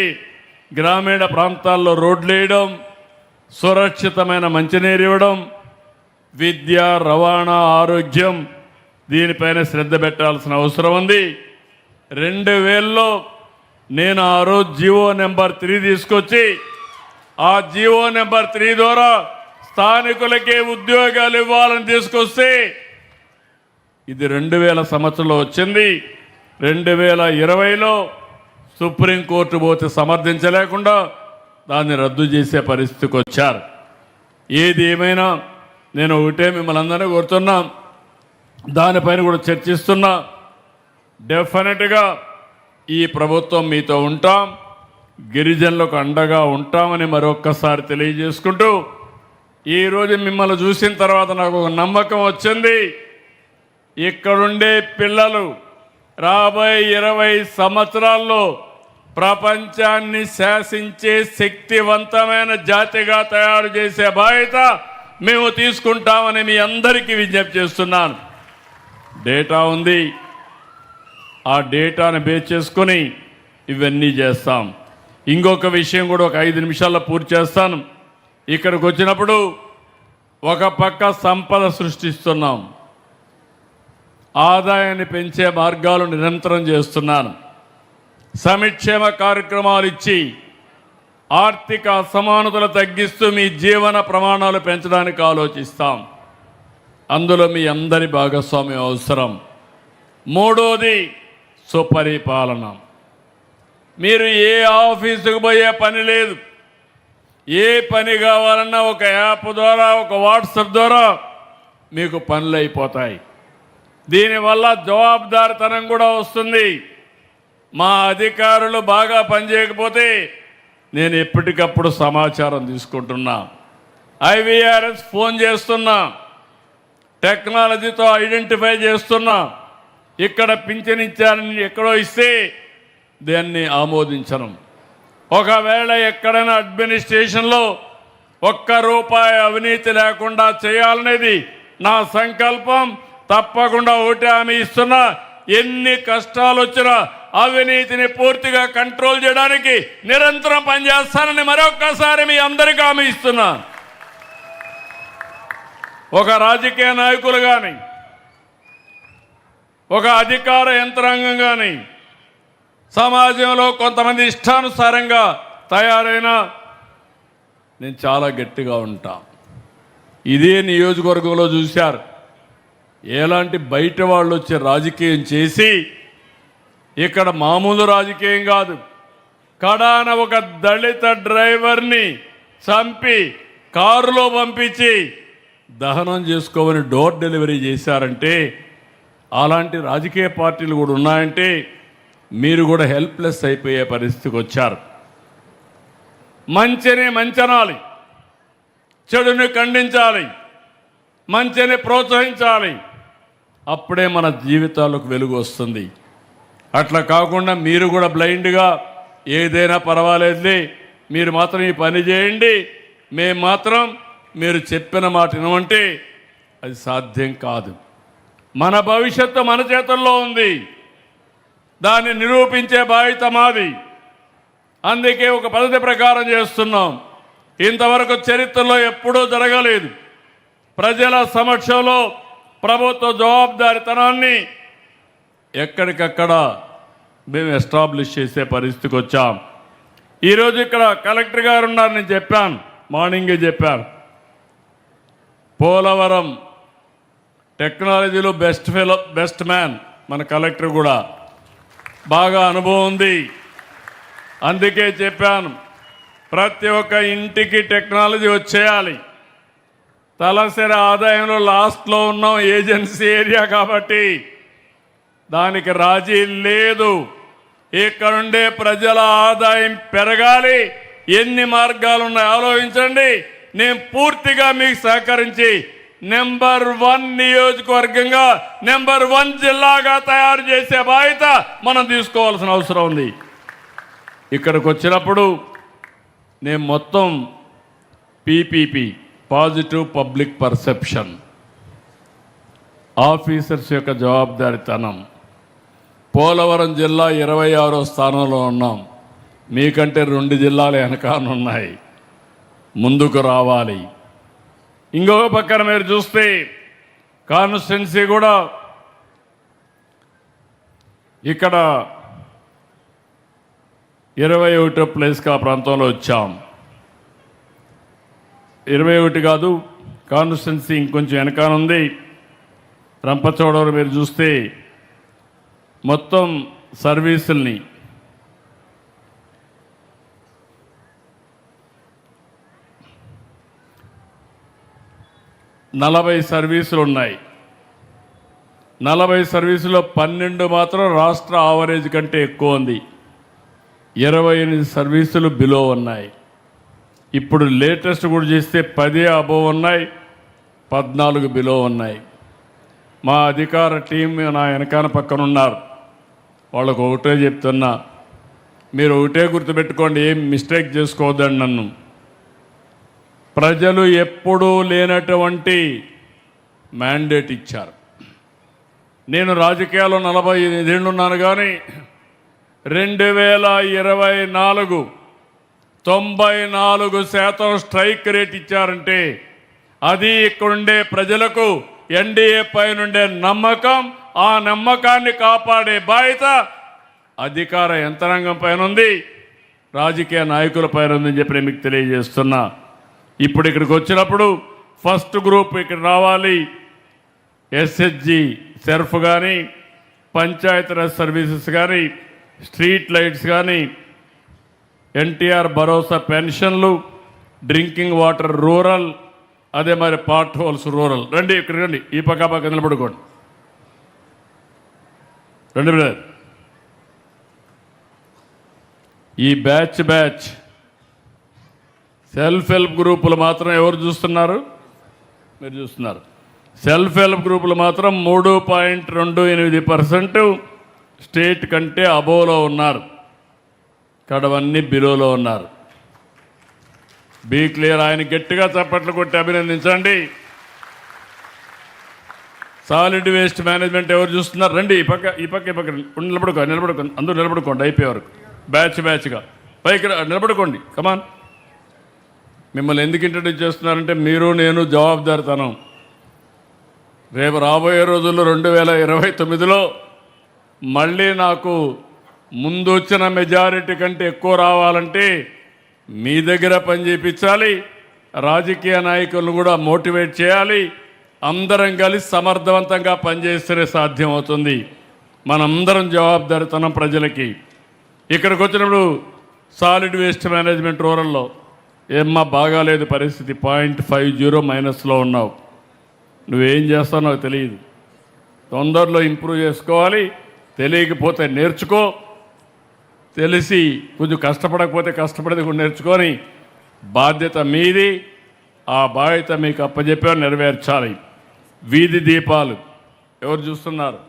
గ్రామీణ ప్రాంతాల్లో రోడ్లు వేయడం, సురక్షితమైన మంచినీరు ఇవ్వడం, విద్య, రవాణా, ఆరోగ్యం, దీనిపైన శ్రద్ధ పెట్టాల్సిన అవసరం ఉంది. 2000లో నేను ఆ రోజు జీవో నెంబర్ 3 తీసుకొచ్చి ఆ జీవో నెంబర్ 3 ద్వారా స్థానికులకే ఉద్యోగాలు ఇవ్వాలని తీసుకొస్తే ఇది 2000 సంవత్సరంలో వచ్చింది. 2020లో సుప్రీంకోర్టు పోతే సమర్థించలేకుండా దాన్ని రద్దు చేసే పరిస్థితికి వచ్చారు. ఏది ఏమైనా నేను ఒకటే మిమ్మల్ని అందరినీ కోరుతున్నా, దానిపైన కూడా చర్చిస్తున్నా. డెఫినెట్గా ఈ ప్రభుత్వం మీతో ఉంటాం, గిరిజనులకు అండగా ఉంటామని మరొక్కసారి తెలియజేసుకుంటూ, ఈరోజు మిమ్మల్ని చూసిన తర్వాత నాకు ఒక నమ్మకం వచ్చింది. ఇక్కడుండే పిల్లలు రాబోయే 20 సంవత్సరాల్లో ప్రపంచాన్ని శాసించే శక్తివంతమైన జాతిగా తయారు చేసే బాధ్యత మేము తీసుకుంటామని మీ అందరికీ విజ్ఞప్తి చేస్తున్నాను. డేటా ఉంది, ఆ డేటాను బేస్ చేసుకొని ఇవన్నీ చేస్తాం. ఇంకొక విషయం కూడా ఒక 5 నిమిషాల్లో పూర్తి చేస్తాను. ఇక్కడికి వచ్చినప్పుడు ఒక పక్క సంపద సృష్టిస్తున్నాం, ఆదాయాన్ని పెంచే మార్గాలు నిరంతరం చేస్తున్నాను. సంక్షేమ కార్యక్రమాలు ఇచ్చి ఆర్థిక అసమానతలు తగ్గిస్తూ మీ జీవన ప్రమాణాలు పెంచడానికి ఆలోచిస్తాం. అందులో మీ అందరి భాగస్వామ్యం అవసరం. 3వది సుపరిపాలన. మీరు ఏ ఆఫీసుకు పోయే పని లేదు. ఏ పని కావాలన్నా ఒక యాప్ ద్వారా, ఒక వాట్సాప్ ద్వారా మీకు పనులు అయిపోతాయి. దీనివల్ల జవాబుదారితనం కూడా వస్తుంది. మా అధికారులు బాగా పనిచేయకపోతే నేను ఎప్పటికప్పుడు సమాచారం తీసుకుంటున్నా. ఐవీఆర్ఎస్ ఫోన్ చేస్తున్నా, టెక్నాలజీతో ఐడెంటిఫై చేస్తున్నా. ఇక్కడ పింఛన్ ఇచ్చారని ఎక్కడో ఇస్తే దాన్ని ఆమోదించను. ఒకవేళ ఎక్కడైనా అడ్మినిస్ట్రేషన్లో ఒక్క రూపాయి అవినీతి లేకుండా చేయాలనేది నా సంకల్పం. తప్పకుండా ఒకటి హామీ ఇస్తున్నా, ఎన్ని కష్టాలు వచ్చినా అవినీతిని పూర్తిగా కంట్రోల్ చేయడానికి నిరంతరం పనిచేస్తానని మరొక్కసారి మీ అందరికీ హామీ ఇస్తున్నా. ఒక రాజకీయ నాయకులు కానీ, ఒక అధికార యంత్రాంగం కానీ సమాజంలో కొంతమంది ఇష్టానుసారంగా తయారైనా నేను చాలా గట్టిగా ఉంటా. ఇదే నియోజకవర్గంలో చూశారు, ఎలాంటి బయట వాళ్ళు వచ్చి రాజకీయం చేసి, ఇక్కడ మామూలు రాజకీయం కాదు, కడాన ఒక దళిత డ్రైవర్ని చంపి కారులో పంపించి దహనం చేసుకోమని డోర్ డెలివరీ చేశారంటే, అలాంటి రాజకీయ పార్టీలు కూడా ఉన్నాయంటే మీరు కూడా హెల్ప్లెస్ అయిపోయే పరిస్థితికి వచ్చారు. మంచిని మంచనాలి, చెడుని ఖండించాలి, మంచిని ప్రోత్సహించాలి. అప్పుడే మన జీవితాలకు వెలుగు వస్తుంది. అట్లా కాకుండా మీరు కూడా బ్లైండ్గా ఏదైనా పర్వాలేదులే, మీరు మాత్రం ఈ పని చేయండి, మేము మాత్రం మీరు చెప్పిన మాట వినమంటే అది సాధ్యం కాదు. మన భవిష్యత్తు మన చేతుల్లో ఉంది, దాన్ని నిరూపించే బాధ్యత మాది. అందుకే ఒక పద్ధతి ప్రకారం చేస్తున్నాం. ఇంతవరకు చరిత్రలో ఎప్పుడూ జరగలేదు. ప్రజల సమక్షంలో ప్రభుత్వ జవాబుదారీతనాన్ని ఎక్కడికక్కడ మేము ఎస్టాబ్లిష్ చేసే పరిస్థితికి వచ్చాం. ఈరోజు ఇక్కడ కలెక్టర్ గారు ఉన్నారు, నేను చెప్పాను, మార్నింగే చెప్పాను. పోలవరం టెక్నాలజీలో బెస్ట్ మ్యాన్ మన కలెక్టర్ కూడా బాగా అనుభవం ఉంది. అందుకే చెప్పాను, ప్రతి ఒక్క ఇంటికి టెక్నాలజీ వచ్చేయాలి. తలసరి ఆదాయంలో లాస్ట్లో ఉన్నాం, ఏజెన్సీ ఏరియా కాబట్టి దానికి రాజీ లేదు. ఇక్కడుండే ప్రజల ఆదాయం పెరగాలి. ఎన్ని మార్గాలు ఉన్నాయో ఆలోచించండి. నేను పూర్తిగా మీకు సహకరించి నెంబర్ 1 నియోజకవర్గంగా, నెంబర్ 1 జిల్లాగా తయారు చేసే బాధ్యత మనం తీసుకోవాల్సిన అవసరం ఉంది. ఇక్కడికి వచ్చినప్పుడు నేను మొత్తం PPP, positive public perception, officers యొక్క జవాబుదారీతనం, పోలవరం జిల్లా 26వ స్థానంలో ఉన్నాం. మీకంటే 2 జిల్లాలు వెనకానున్నాయి, ముందుకు రావాలి. ఇంకొక పక్కన మీరు చూస్తే కాన్స్టిట్యున్సీ కూడా ఇక్కడ 21వ ప్లేస్కి ఆ ప్రాంతంలో వచ్చాం. 21 కాదు, కాన్స్టిట్యున్సీ ఇంకొంచెం వెనకానుంది. రంపచోడవరం మీరు చూస్తే మొత్తం సర్వీసుల్ని నలభై సర్వీసులు ఉన్నాయి. 40 సర్వీసులో 12 మాత్రం రాష్ట్ర ఆవరేజ్ కంటే ఎక్కువ ఉంది. 28 సర్వీసులు బిలో ఉన్నాయి. ఇప్పుడు లేటెస్ట్ కూడా చేస్తే 10 అబోవ్ ఉన్నాయి, 14 బిలో ఉన్నాయి. మా అధికార టీం నా వెనకాల పక్కన ఉన్నారు. వాళ్ళకు ఒకటే చెప్తున్నా, మీరు ఒకటే గుర్తుపెట్టుకోండి, ఏం మిస్టేక్ చేసుకోవద్దండి. నన్ను ప్రజలు ఎప్పుడూ లేనటువంటి మ్యాండేట్ ఇచ్చారు. నేను రాజకీయాల్లో 45 ఏళ్ళు ఉన్నాను, కానీ 2024 94% స్ట్రైక్ రేట్ ఇచ్చారంటే అది ఇక్కడుండే ప్రజలకు ఎన్డీఏ పైనుండే నమ్మకం. ఆ నమ్మకాన్ని కాపాడే బాధ్యత అధికార యంత్రాంగం పైన ఉంది, రాజకీయ నాయకుల పైన ఉందని చెప్పి మీకు తెలియజేస్తున్నా. ఇప్పుడు ఇక్కడికి వచ్చినప్పుడు ఫస్ట్ గ్రూప్ ఇక్కడ రావాలి. ఎస్హెచ్జి సెర్ఫ్ కానీ, పంచాయతీరాజ్ సర్వీసెస్ కానీ, స్ట్రీట్ లైట్స్ కానీ, ఎన్టీఆర్ భరోసా పెన్షన్లు, డ్రింకింగ్ వాటర్ రూరల్, అదే మరి పార్ట్ హోల్స్ రూరల్. రండి ఇక్కడ రండి, ఈ పక్క నిలబడుకోండి. రండి బ్రదర్. ఈ బ్యాచ్ సెల్ఫ్ హెల్ప్ గ్రూపులు మాత్రం ఎవరు చూస్తున్నారు? మీరు చూస్తున్నారు. సెల్ఫ్ హెల్ప్ గ్రూపులు మాత్రం 3.28% స్టేట్ కంటే అబోవ్లో ఉన్నారు. కడవన్నీ బిలోలో ఉన్నారు. Be clear. ఆయన గట్టిగా చప్పట్లు కొట్టి అభినందించండి. సాలిడ్ వేస్ట్ మేనేజ్మెంట్ ఎవరు చూస్తున్నారు? రండి ఈ పక్క నిలబడుకోండి. అందరూ నిలబడుకోండి అయిపోయే వరకు బ్యాచ్గా పైకి నిలబడుకోండి. కమాన్. మిమ్మల్ని ఎందుకు ఇంట్రడ్యూస్ చేస్తున్నారంటే మీరు నేను జవాబుదారితనం. రేపు రాబోయే రోజుల్లో 2029లో మళ్ళీ నాకు ముందు వచ్చిన మెజారిటీ కంటే ఎక్కువ రావాలంటే మీ దగ్గర పని చేయించాలి. రాజకీయ నాయకులను కూడా మోటివేట్ చేయాలి. అందరం కలిసి సమర్థవంతంగా పనిచేస్తేనే సాధ్యమవుతుంది. మనందరం జవాబుదారితనం ప్రజలకి. ఇక్కడికి వచ్చినప్పుడు సాలిడ్ వేస్ట్ మేనేజ్మెంట్ రూరల్లో ఏమ్మా బాగాలేదు పరిస్థితి, 0.50 మైనస్లో ఉన్నావు. నువ్వేం చేస్తావు నాకు తెలియదు. తొందరలో ఇంప్రూవ్ చేసుకోవాలి. తెలియకపోతే నేర్చుకో. తెలిసి కొంచెం కష్టపడకపోతే కష్టపడేది కూడా నేర్చుకొని బాధ్యత మీది. ఆ బాధ్యత మీకు అప్పచెప్పి నెరవేర్చాలి. వీధి దీపాలు ఎవరు చూస్తున్నారు?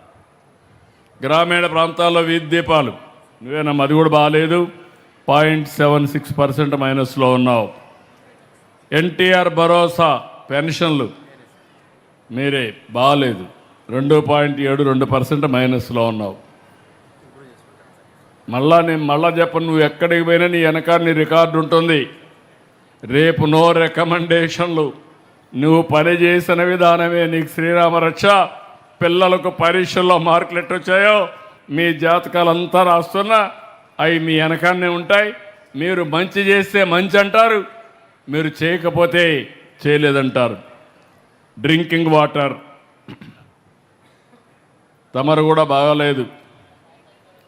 గ్రామీణ ప్రాంతాల్లో వీధి దీపాలు నువ్వేనమ్మా, అది కూడా బాగాలేదు. 0.76% మైనస్లో ఉన్నావు. ఎన్టీఆర్ భరోసా పెన్షన్లు మీరే బాగాలేదు, 2.72% మైనస్లో ఉన్నావు. నేను చెప్పను, నువ్వు ఎక్కడికి పోయినా నీ వెనక నీ రికార్డు ఉంటుంది. రేపు నో రికమెండేషన్లు. నువ్వు పని చేసిన విధానమే నీకు శ్రీరామ రక్ష. పిల్లలకు పరీక్షల్లో మార్కులు ఎట్టొచ్చాయో మీ జాతకాలంతా రాస్తున్నా అవి మీ వెనకాన్నే ఉంటాయి. మీరు మంచి చేస్తే మంచి అంటారు, మీరు చేయకపోతే చేయలేదంటారు. డ్రింకింగ్ వాటర్ తమరు కూడా బాగాలేదు,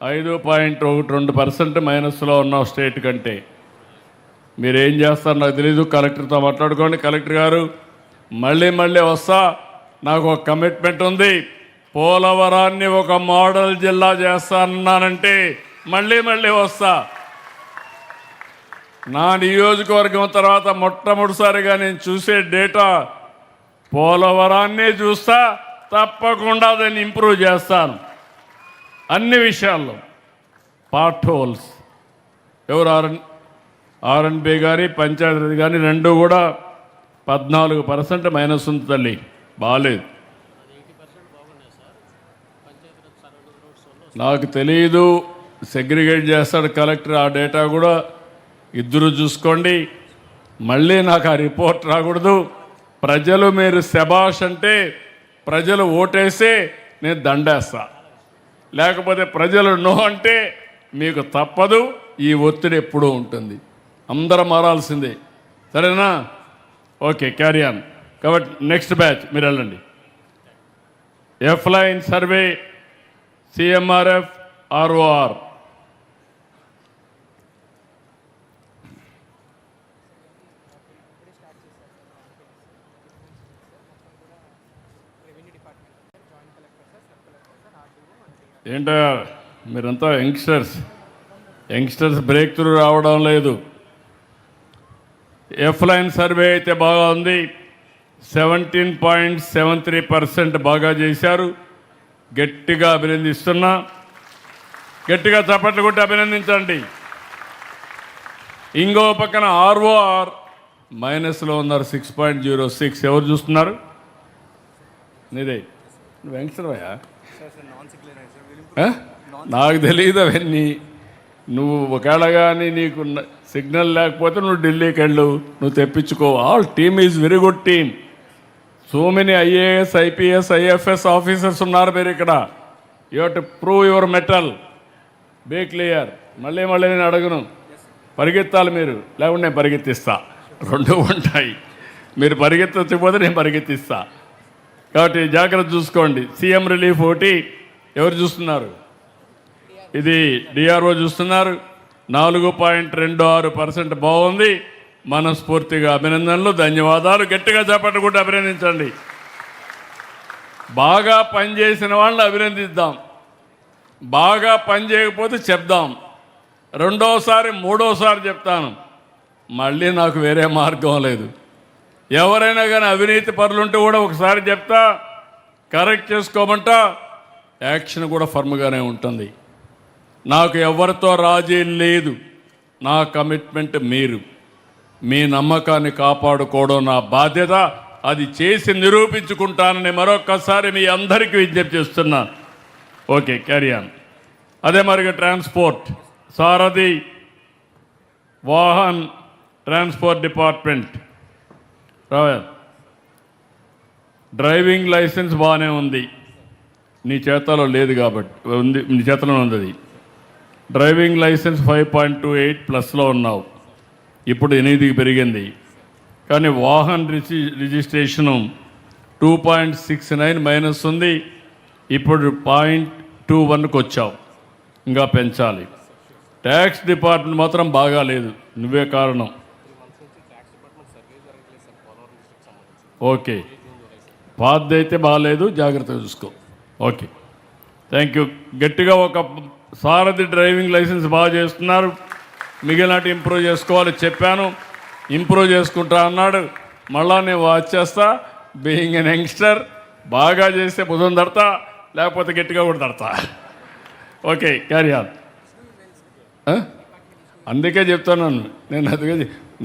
5.12% మైనస్లో ఉన్నావు స్టేట్ కంటే. మీరేం చేస్తారు నాకు తెలీదు. కలెక్టర్తో మాట్లాడుకోండి. కలెక్టర్ గారు మళ్ళీ వస్తా, నాకు ఒక కమిట్మెంట్ ఉంది. పోలవరాన్ని ఒక మోడల్ జిల్లా చేస్తానన్నానంటే మళ్ళీ వస్తా. నా నియోజకవర్గం తర్వాత మొట్టమొదటిసారిగా నేను చూసే డేటా పోలవరాన్నే చూస్తా. తప్పకుండా దాన్ని ఇంప్రూవ్ చేస్తాను అన్ని విషయాల్లో. పార్ట్ హోల్స్ ఎవరు ఆర్ఎన్బి కానీ పంచాయతీ కానీ రెండు కూడా 14% మైనస్ ఉంది తల్లి, బాగాలేదు. నాకు తెలియదు, సెగ్రిగేట్ చేస్తాడు కలెక్టర్. ఆ డేటా కూడా ఇద్దరు చూసుకోండి. మళ్ళీ నాకు ఆ రిపోర్ట్ రాకూడదు. ప్రజలు మీరు శబాష్ అంటే ప్రజలు ఓటేస్తే నేను దండేస్తా, లేకపోతే ప్రజలు నో అంటే మీకు తప్పదు. ఈ ఒత్తిడి ఎప్పుడూ ఉంటుంది. అందరం మారాల్సిందే, సరేనా? Okay, carry on. కాబట్టి నెక్స్ట్ బ్యాచ్ మీరు వెళ్ళండి. ఎఫ్లైన్ సర్వే, సిఎంఆర్ఎఫ్, ఆర్ఓఆర్. ఏంటో మీరంతా యంగ్స్టర్స్ బ్రేక్ త్రూ రావడం లేదు. ఎఫ్లైన్ సర్వే అయితే బాగా ఉంది, 17.73% బాగా చేశారు. గట్టిగా అభినందిస్తున్నా. గట్టిగా చప్పట్లు కొట్టి అభినందించండి. ఇంకో పక్కన ఆర్ఓఆర్ మైనస్లో ఉన్నారు, 6.06. ఎవరు చూస్తున్నారు? నీదే, నువ్వు యంగ్స్టర్వయ్యా? నాకు తెలియదు అవన్నీ. నువ్వు ఒకవేళ కానీ నీకు సిగ్నల్ లేకపోతే నువ్వు ఢిల్లీకి వెళ్ళు, నువ్వు తెప్పించుకో. All team is very good team. So many IAS, IPS, IFS officers ఉన్నారు మీరు ఇక్కడ. You have to prove your mettle. Be clear. మళ్ళీ నేను అడగను, పరిగెత్తాలి మీరు, లేకుంటే నేను పరిగెత్తిస్తా. రెండు ఉంటాయి. మీరు పరిగెత్తకపోతే నేను పరిగెత్తిస్తా. కాబట్టి జాగ్రత్త చూసుకోండి. సీఎం రిలీఫ్ ఒకటి ఎవరు చూస్తున్నారు? ఇది డిఆర్ఓ చూస్తున్నారు, 4.26% బాగుంది. మనస్ఫూర్తిగా అభినందనలు, ధన్యవాదాలు. గట్టిగా చేపట్టుకుంటూ అభినందించండి. బాగా పనిచేసిన వాళ్ళని అభినందిద్దాం, బాగా పని చేయకపోతే చెప్దాం. రెండోసారి మూడోసారి చెప్తాను, మళ్ళీ నాకు వేరే మార్గం లేదు. ఎవరైనా కానీ అవినీతి పరులుంటే కూడా ఒకసారి చెప్తా, కరెక్ట్ చేసుకోమంటా, యాక్షన్ కూడా ఫర్మ్గానే ఉంటుంది. నాకు ఎవరితో రాజీ లేదు. నా కమిట్మెంట్ మీరు, మీ నమ్మకాన్ని కాపాడుకోవడం నా బాధ్యత. అది చేసి నిరూపించుకుంటానని మరొక్కసారి మీ అందరికీ విజ్ఞప్తి చేస్తున్నాను. Okay, carry on. అదే మరిగా transport, Sarathi Vahan transport department, driving licence బాగానే ఉంది, నీ చేతలో లేదు కాబట్టి ఉంది, నీ చేతలో ఉంది అది. డ్రైవింగ్ లైసెన్స్ 5.28 ప్లస్లో ఉన్నావు, ఇప్పుడు 8కి పెరిగింది. కానీ వాహన్ రిజిస్ట్రేషను 2.69 మైనస్ ఉంది, ఇప్పుడు 0.21కి వచ్చావు, ఇంకా పెంచాలి. ట్యాక్స్ డిపార్ట్మెంట్ మాత్రం బాగా లేదు, నువ్వే కారణం. ఓకే, పాతది అయితే బాగాలేదు, జాగ్రత్తగా చూసుకో. Okay, thank you. గట్టిగా ఒక సారథి డ్రైవింగ్ లైసెన్స్ బాగా చేస్తున్నారు, మిగిలినట్టు ఇంప్రూవ్ చేసుకోవాలి చెప్పాను, ఇంప్రూవ్ చేసుకుంటా అన్నాడు. మళ్ళా నేను వాచ్ చేస్తా, బీయింగ్ ఎన్ యంగ్స్టర్, బాగా చేస్తే భుజం తడతా, లేకపోతే గట్టిగా కూడా తడతా. Okay, carry on. అందుకే చెప్తున్నాను నేను, అందుకే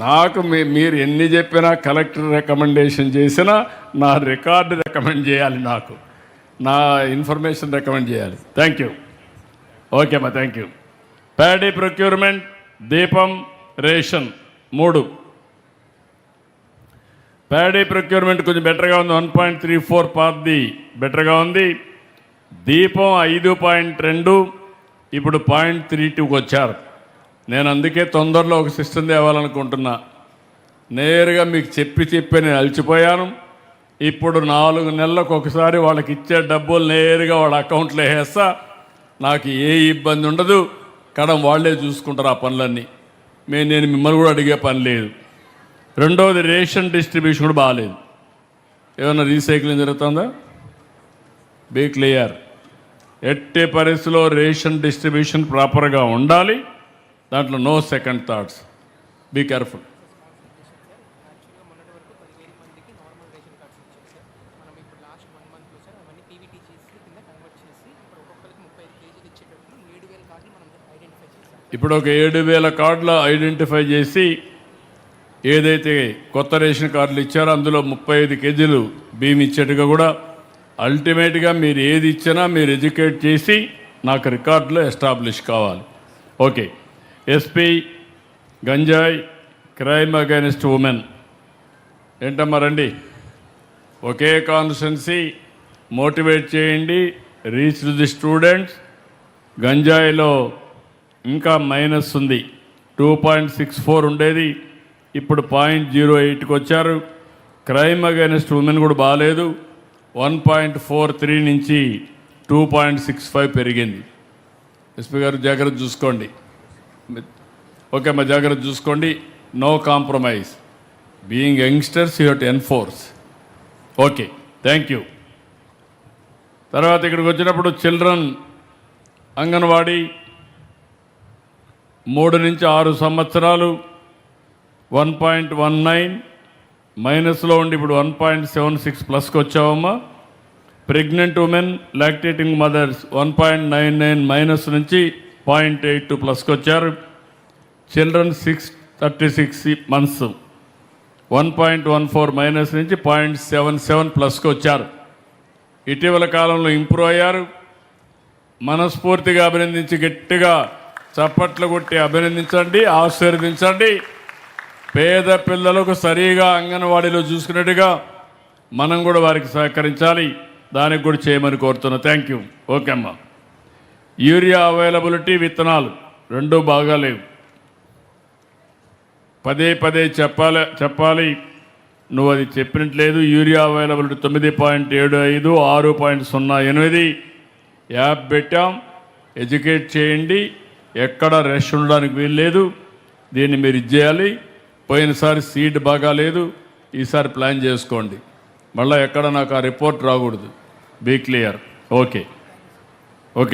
నాకు మీరు ఎన్ని చెప్పినా, కలెక్టర్ రికమెండేషన్ చేసినా నా రికార్డు రికమెండ్ చేయాలి, నాకు నా ఇన్ఫర్మేషన్ రికమెండ్ చేయాలి. Thank you. ఓకే అమ్మా, థ్యాంక్ యూ. ప్యాడీ ప్రొక్యూర్మెంట్, దీపం, రేషన్ 3. ప్యాడీ ప్రొక్యూర్మెంట్ కొంచెం బెటర్గా ఉంది, 1.34 పార్ది బెటర్గా ఉంది. దీపం 5.2, ఇప్పుడు 0.32కి వచ్చారు. నేను అందుకే తొందరలో ఒక సిస్టమ్ తేవాలనుకుంటున్నా. నేరుగా మీకు చెప్పి నేను అలసిపోయాను. ఇప్పుడు 4 నెలలకు ఒకసారి వాళ్ళకి ఇచ్చే డబ్బులు నేరుగా వాళ్ళ అకౌంట్లో వేస్తా, నాకు ఏ ఇబ్బంది ఉండదు. కడం వాళ్ళే చూసుకుంటారు ఆ పనులన్నీ, నేను మిమ్మల్ని కూడా అడిగే పని లేదు. రెండవది రేషన్ డిస్ట్రిబ్యూషన్ కూడా బాగాలేదు. ఏమైనా రీసైక్లింగ్ జరుగుతుందా? Be clear. ఎట్టి పరిస్థితిలో రేషన్ డిస్ట్రిబ్యూషన్ ప్రాపర్గా ఉండాలి, దాంట్లో no second thoughts. Be careful. ఇప్పుడు ఒక 7,000 కార్డులు ఐడెంటిఫై చేసి, ఏదైతే కొత్త రేషన్ కార్డులు ఇచ్చారో అందులో 35 కేజీలు బియ్యం ఇచ్చేట్టుగా కూడా అల్టిమేట్గా మీరు ఏది ఇచ్చినా మీరు ఎడ్యుకేట్ చేసి నాకు రికార్డులో ఎస్టాబ్లిష్ కావాలి. ఓకే, ఎస్పీ గంజాయి క్రైమ్ అగైనెస్ట్ ఉమెన్ ఏంటమ్మా రండి, ఒకే కాన్స్టిట్యున్సీ, మోటివేట్ చేయండి, రీచ్ ది స్టూడెంట్స్. గంజాయిలో ఇంకా మైనస్ ఉంది, 2.64 ఉండేది, ఇప్పుడు 0.08కి వచ్చారు. క్రైమ్ అగైనెస్ట్ ఉమెన్ కూడా బాగాలేదు, 1.43 నుంచి 2.65 పెరిగింది. ఎస్పీ గారు జాగ్రత్త చూసుకోండి. ఓకే అమ్మా, జాగ్రత్త చూసుకోండి. No compromise. Being youngsters you have to enforce. Okay, thank you. తర్వాత ఇక్కడికి వచ్చినప్పుడు చిల్డ్రన్ అంగన్వాడీ 3 నుంచి 6 సంవత్సరాలు 1.19 మైనస్లో ఉండి ఇప్పుడు 1.76 ప్లస్కి వచ్చావమ్మా. Pregnant women, lactating mothers 1.99 minus నుంచి 0.82 ప్లస్కి వచ్చారు. చిల్డ్రన్ 6-36 మంత్స్ 1.14 మైనస్ నుంచి 0.77 ప్లస్కి వచ్చారు. ఇటీవల కాలంలో ఇంప్రూవ్ అయ్యారు. మనస్ఫూర్తిగా అభినందించి గట్టిగా చప్పట్లు కొట్టి అభినందించండి, ఆశీర్వదించండి. పేద పిల్లలకు సరిగా అంగన్వాడీలో చూసుకున్నట్టుగా మనం కూడా వారికి సహకరించాలి, దానికి కూడా చేయమని కోరుతున్నా. Thank you. ఓకే అమ్మా. యూరియా అవైలబిలిటీ, విత్తనాలు రెండూ బాగాలేవు. పదే చెప్పాలి, నువ్వు అది చెప్పినట్లేదు. యూరియా అవైలబిలిటీ 9.75, 6.08 యాప్ పెట్టాం. ఎడ్యుకేట్ చేయండి. ఎక్కడ రష్ ఉండడానికి వీల్లేదు. దీన్ని మీరు ఇచ్చేయాలి. పోయినసారి సీట్ బాగాలేదు, ఈసారి ప్లాన్ చేసుకోండి. మళ్ళీ ఎక్కడ నాకు ఆ రిపోర్ట్ రాకూడదు. Be clear. ఓకే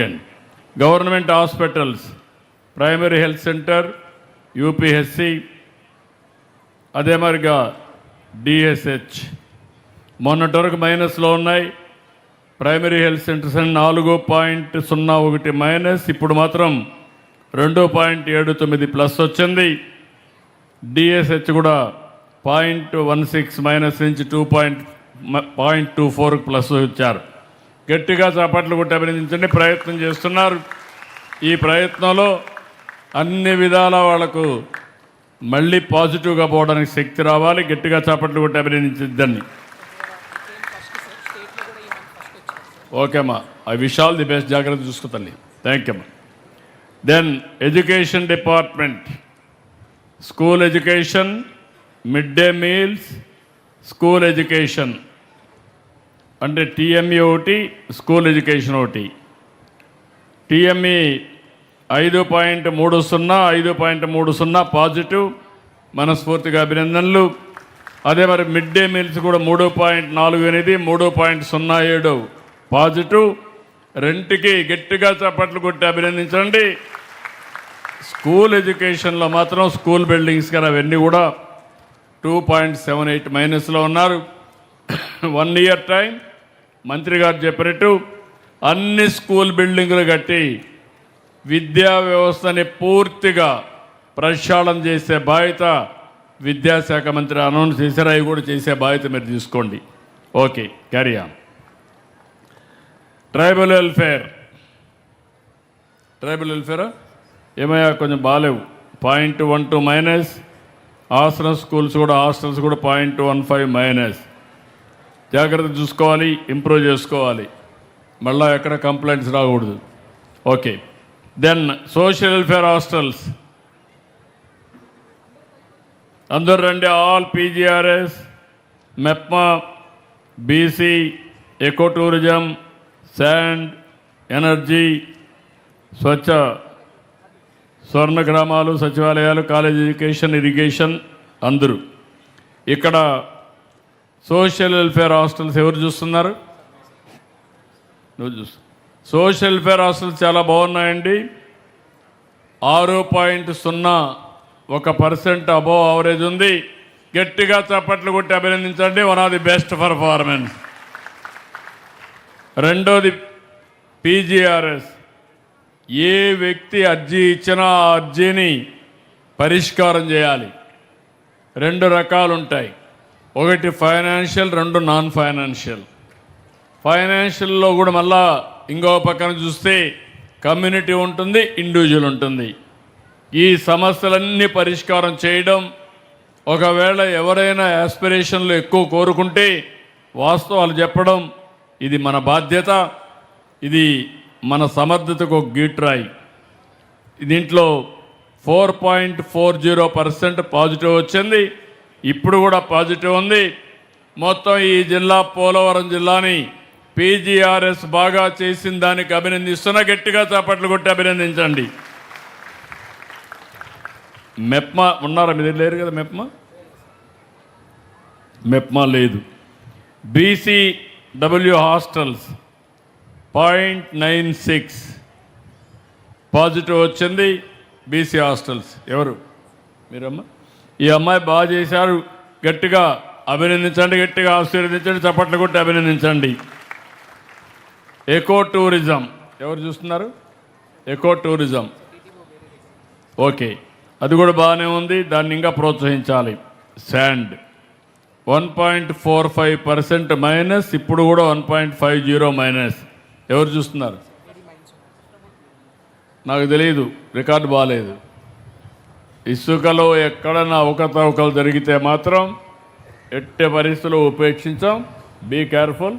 అండి. Government hospitals, primary health centre, UPHC, అదే మరిగా డిఎస్హెచ్ మొన్నటి వరకు మైనస్లో ఉన్నాయి. ప్రైమరీ హెల్త్ సెంటర్స్ 4.01 మైనస్, ఇప్పుడు మాత్రం 2.79 ప్లస్ వచ్చింది. డిఎస్హెచ్ కూడా 0.16 మైనస్ నుంచి 2.24 ప్లస్ వచ్చారు. గట్టిగా చప్పట్లు కొట్టి అభినందించండి. ప్రయత్నం చేస్తున్నారు. ఈ ప్రయత్నంలో అన్ని విధాల వాళ్లకు మళ్ళీ పాజిటివ్గా పోవడానికి శక్తి రావాలి. గట్టిగా చప్పట్లు కొట్టి అభినందించద్దని. ఓకే అమ్మా, I wish all the best. జాగ్రత్త చూసుకుంటాను. థ్యాంక్ యూ అమ్మా. Then education department, school education, mid day meals, school education అంటే టీఎంఈ ఒకటి, స్కూల్ ఎడ్యుకేషన్ ఒకటి. టీఎంఈ 5.30 పాజిటివ్, మనస్ఫూర్తిగా అభినందనలు. అదే మరి మిడ్ డే మీల్స్ కూడా 3.48, 3.07 పాజిటివ్. రెంటికి గట్టిగా చప్పట్లు కొట్టి అభినందించండి. స్కూల్ ఎడ్యుకేషన్లో మాత్రం స్కూల్ బిల్డింగ్స్ కానీ అవన్నీ కూడా 2.78 మైనస్లో ఉన్నారు. 1 ఇయర్ టైం మంత్రి గారు చెప్పినట్టు అన్ని స్కూల్ బిల్డింగులు కట్టి విద్యా వ్యవస్థని పూర్తిగా ప్రక్షాళన చేసే బాధ్యత విద్యాశాఖ మంత్రి అనౌన్స్ చేశారు. అవి కూడా చేసే బాధ్యత మీరు తీసుకోండి. Okay, carry on. Tribal welfare ఏమయ్యా కొంచెం బాగాలేవు. 0.12 మైనస్. హాస్టల్స్ కూడా 0.15 మైనస్. జాగ్రత్త చూసుకోవాలి, ఇంప్రూవ్ చేసుకోవాలి. మళ్ళీ ఎక్కడ కంప్లైంట్స్ రాకూడదు. Okay. Then social welfare hostels అందరూ రండి. All PGRS, MEPMA, BC, eco tourism, sand, energy, స్వచ్ఛ స్వర్ణ గ్రామాలు, సచివాలయాలు, కాలేజ్ ఎడ్యుకేషన్, ఇరిగేషన్ అందరూ. ఇక్కడ సోషల్ వెల్ఫేర్ హాస్టల్స్ ఎవరు చూస్తున్నారు? నువ్వు చూస్తు. సోషల్ వెల్ఫేర్ హాస్టల్స్ చాలా బాగున్నాయండి. 6.01% అబోవ్ అవరేజ్ ఉంది. గట్టిగా చప్పట్లు కొట్టి అభినందించండి. One of the best performance. రెండోది పీజీఆర్ఎస్. ఏ వ్యక్తి అర్జీ ఇచ్చినా ఆ అర్జీని పరిష్కారం చేయాలి. 2 రకాలు ఉంటాయి. ఒకటి ఫైనాన్షియల్, 2 నాన్ ఫైనాన్షియల్. ఫైనాన్షియల్లో కూడా మళ్ళా ఇంకో పక్కన చూస్తే కమ్యూనిటీ ఉంటుంది, ఇండివిజువల్ ఉంటుంది. ఈ సమస్యలన్నీ పరిష్కారం చేయడం, ఒకవేళ ఎవరైనా యాస్పిరేషన్లు ఎక్కువ కోరుకుంటే వాస్తవాలు చెప్పడం, ఇది మన బాధ్యత. ఇది మన సమర్థతకు ఒక గీట్రాయి. దీంట్లో 4.40% పాజిటివ్ వచ్చింది. ఇప్పుడు కూడా పాజిటివ్ ఉంది. మొత్తం ఈ జిల్లా, పోలవరం జిల్లాని పీజీఆర్ఎస్ బాగా చేసిన దానికి అభినందిస్తున్నా. గట్టిగా చప్పట్లు కొట్టి అభినందించండి. మెప్మా ఉన్నారా? మీరు లేరు కదా. మెప్మా లేదు. బీసీడబ్ల్యూ హాస్టల్స్ 0.96 పాజిటివ్ వచ్చింది. బీసీ హాస్టల్స్ ఎవరు? మీరమ్మా. ఈ అమ్మాయి బాగా చేశారు. గట్టిగా అభినందించండి, గట్టిగా ఆశీర్వదించండి, చప్పట్లు కొట్టి అభినందించండి. ఎకో టూరిజం ఎవరు చూస్తున్నారు? ఎకో టూరిజం ఓకే, అది కూడా బాగానే ఉంది. దాన్ని ఇంకా ప్రోత్సహించాలి. Sand 1.45% minus. ఇప్పుడు కూడా 1.50 మైనస్. ఎవరు చూస్తున్నారు? నాకు తెలియదు, రికార్డు బాగాలేదు. ఇసుకలో ఎక్కడన్నా అవకతవకలు జరిగితే మాత్రం ఎట్టే పరిస్థితుల్లో ఉపేక్షించాం. Be careful.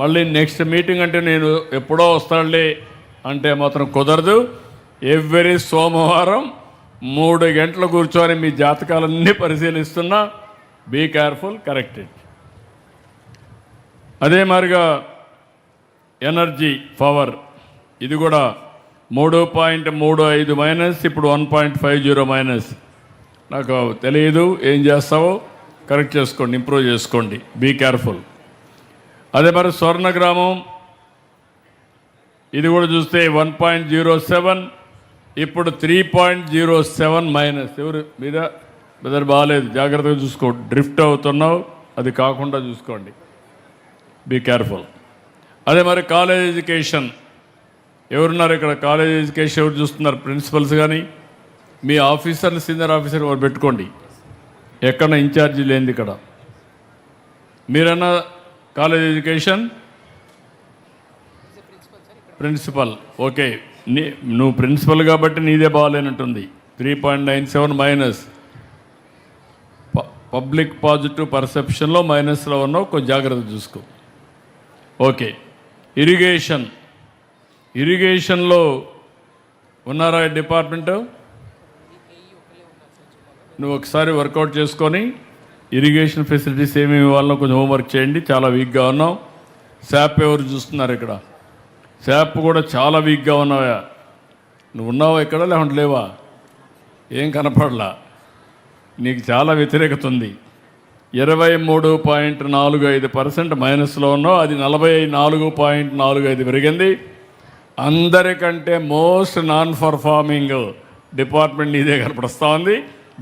మళ్ళీ నెక్స్ట్ మీటింగ్ అంటే నేను ఎప్పుడో వస్తానులే అంటే మాత్రం కుదరదు. ఎవ్రీ సోమవారం 3 గంటలు కూర్చొని మీ జాతకాలన్నీ పరిశీలిస్తున్నా. Be careful, corrected. అదే మాదిరిగా ఎనర్జీ, పవర్, ఇది కూడా 3.35 మైనస్, ఇప్పుడు 1.50 మైనస్. నాకు తెలియదు, ఏం చేస్తావో కరెక్ట్ చేసుకోండి, ఇంప్రూవ్ చేసుకోండి, బీ కేర్ఫుల్. అదే మరి స్వర్ణ గ్రామం ఇది కూడా చూస్తే 1.07, ఇప్పుడు 3.07 మైనస్. ఎవరు మీద బెదర్ బాగాలేదు, జాగ్రత్తగా చూసుకో, డ్రిఫ్ట్ అవుతున్నావు, అది కాకుండా చూసుకోండి, బీ కేర్ఫుల్. అదే మరి కాలేజ్ ఎడ్యుకేషన్ ఎవరున్నారు ఇక్కడ? కాలేజ్ ఎడ్యుకేషన్ ఎవరు చూస్తున్నారు? ప్రిన్సిపల్స్ కానీ మీ ఆఫీసర్లు, సీనియర్ ఆఫీసర్ వారు పెట్టుకోండి, ఎక్కడ ఇన్ఛార్జీ లేనిది ఇక్కడ. మీరన్నా కాలేజ్ ఎడ్యుకేషన్ ప్రిన్సిపల్, ఓకే, నువ్వు ప్రిన్సిపల్ కాబట్టి నీదే బాగాలేనట్టుంది. 3.97 మైనస్. పబ్లిక్ పాజిటివ్ పర్సెప్షన్లో మైనస్లో ఉన్నావు, కొంచెం జాగ్రత్త చూసుకో. ఓకే, ఇరిగేషన్లో ఉన్నారా డిపార్ట్మెంటు? నువ్వు ఒకసారి వర్కౌట్ చేసుకొని ఇరిగేషన్ ఫెసిలిటీస్ ఏమేమి ఇవ్వాలో కొంచెం హోంవర్క్ చేయండి. చాలా వీక్గా ఉన్నావు. శాప్ ఎవరు చూస్తున్నారు ఇక్కడ? శాప్ కూడా చాలా వీక్గా ఉన్నావా? నువ్వు ఉన్నావా ఇక్కడ, లేకుంటే లేవా? ఏం కనపడలా, నీకు చాలా వ్యతిరేకత ఉంది. 23.45% మైనస్లో ఉన్నావు, అది 44.45 పెరిగింది. అందరికంటే మోస్ట్ నాన్ పర్ఫార్మింగ్ డిపార్ట్మెంట్ నీదే కనపడుస్తూ ఉంది.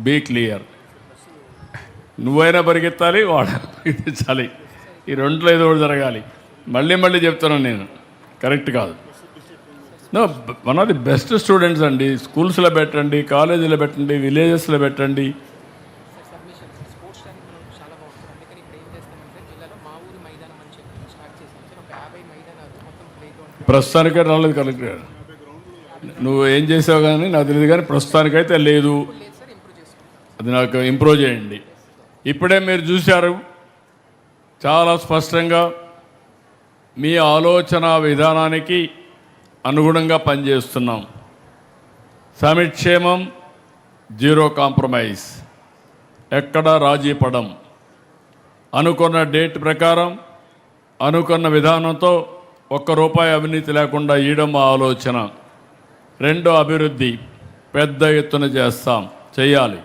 Be clear. నువ్వైనా పరిగెత్తాలి, వాడైనా పరిగెత్తించాలి, ఈ రెండులో ఏదో ఒకటి జరగాలి. మళ్ళీ చెప్తున్నాను నేను, కరెక్ట్ కాదు. No, one of the best students అండి. స్కూల్స్లో పెట్టండి, కాలేజీలో పెట్టండి, విలేజెస్లో పెట్టండి. ప్రస్తుతానికే రాలేదు కలెక్టర్, నువ్వు ఏం చేసావు కానీ నాకు తెలియదు, కానీ ప్రస్తుతానికైతే లేదు. అది నాకు ఇంప్రూవ్ చేయండి. ఇప్పుడే మీరు చూశారు, చాలా స్పష్టంగా మీ ఆలోచన విధానానికి అనుగుణంగా పనిచేస్తున్నాం. సమిక్షేమం, జీరో కాంప్రమైజ్, ఎక్కడా రాజీ పడం. అనుకున్న డేట్ ప్రకారం, అనుకున్న విధానంతో ₹1 అవినీతి లేకుండా ఇయడం మా ఆలోచన. రెండో, అభివృద్ధి పెద్ద ఎత్తున చేయాలి,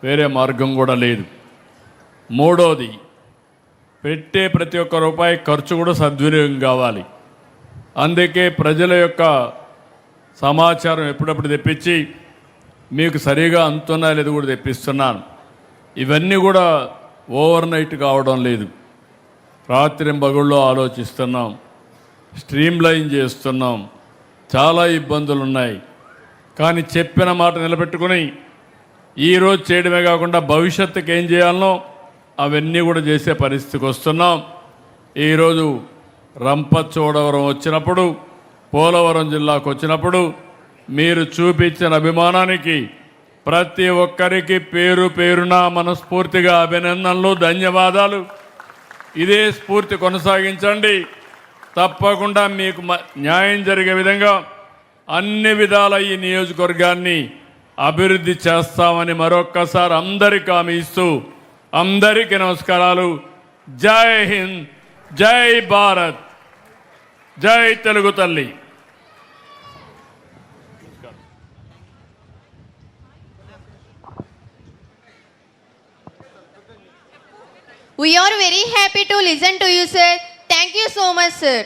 వేరే మార్గం కూడా లేదు. మూడోది, పెట్టే ప్రతి ఒక్క రూపాయి ఖర్చు కూడా సద్వినియోగం కావాలి. అందుకే ప్రజల యొక్క సమాచారం ఎప్పుడప్పుడు తెప్పించి మీకు సరిగా అందుతున్నా లేదు కూడా తెప్పిస్తున్నాను. ఇవన్నీ కూడా ఓవర్ నైట్ కావడం లేదు, రాత్రింబగళ్ళలో ఆలోచిస్తున్నాం, స్ట్రీమ్ లైన్ చేస్తున్నాం. చాలా ఇబ్బందులు ఉన్నాయి, కానీ చెప్పిన మాట నిలబెట్టుకుని ఈరోజు చేయడమే కాకుండా భవిష్యత్తుకి ఏం చేయాలనో అవన్నీ కూడా చేసే పరిస్థితికి వస్తున్నాం. ఈరోజు రంపచోడవరం వచ్చినప్పుడు, పోలవరం జిల్లాకు వచ్చినప్పుడు మీరు చూపించిన అభిమానానికి ప్రతి ఒక్కరికి పేరు పేరున మనస్ఫూర్తిగా అభినందనలు, ధన్యవాదాలు. ఇదే స్ఫూర్తి కొనసాగించండి. తప్పకుండా మీకు న్యాయం జరిగే విధంగా అన్ని విధాల ఈ నియోజకవర్గాన్ని అభివృద్ధి చేస్తామని మరొక్కసారి అందరికీ హామీ ఇస్తూ అందరికీ నమస్కారాలు. జై హింద్, జై భారత్, జై తెలుగు తల్లి. We are very happy to listen to you, sir. Thank you so much, sir.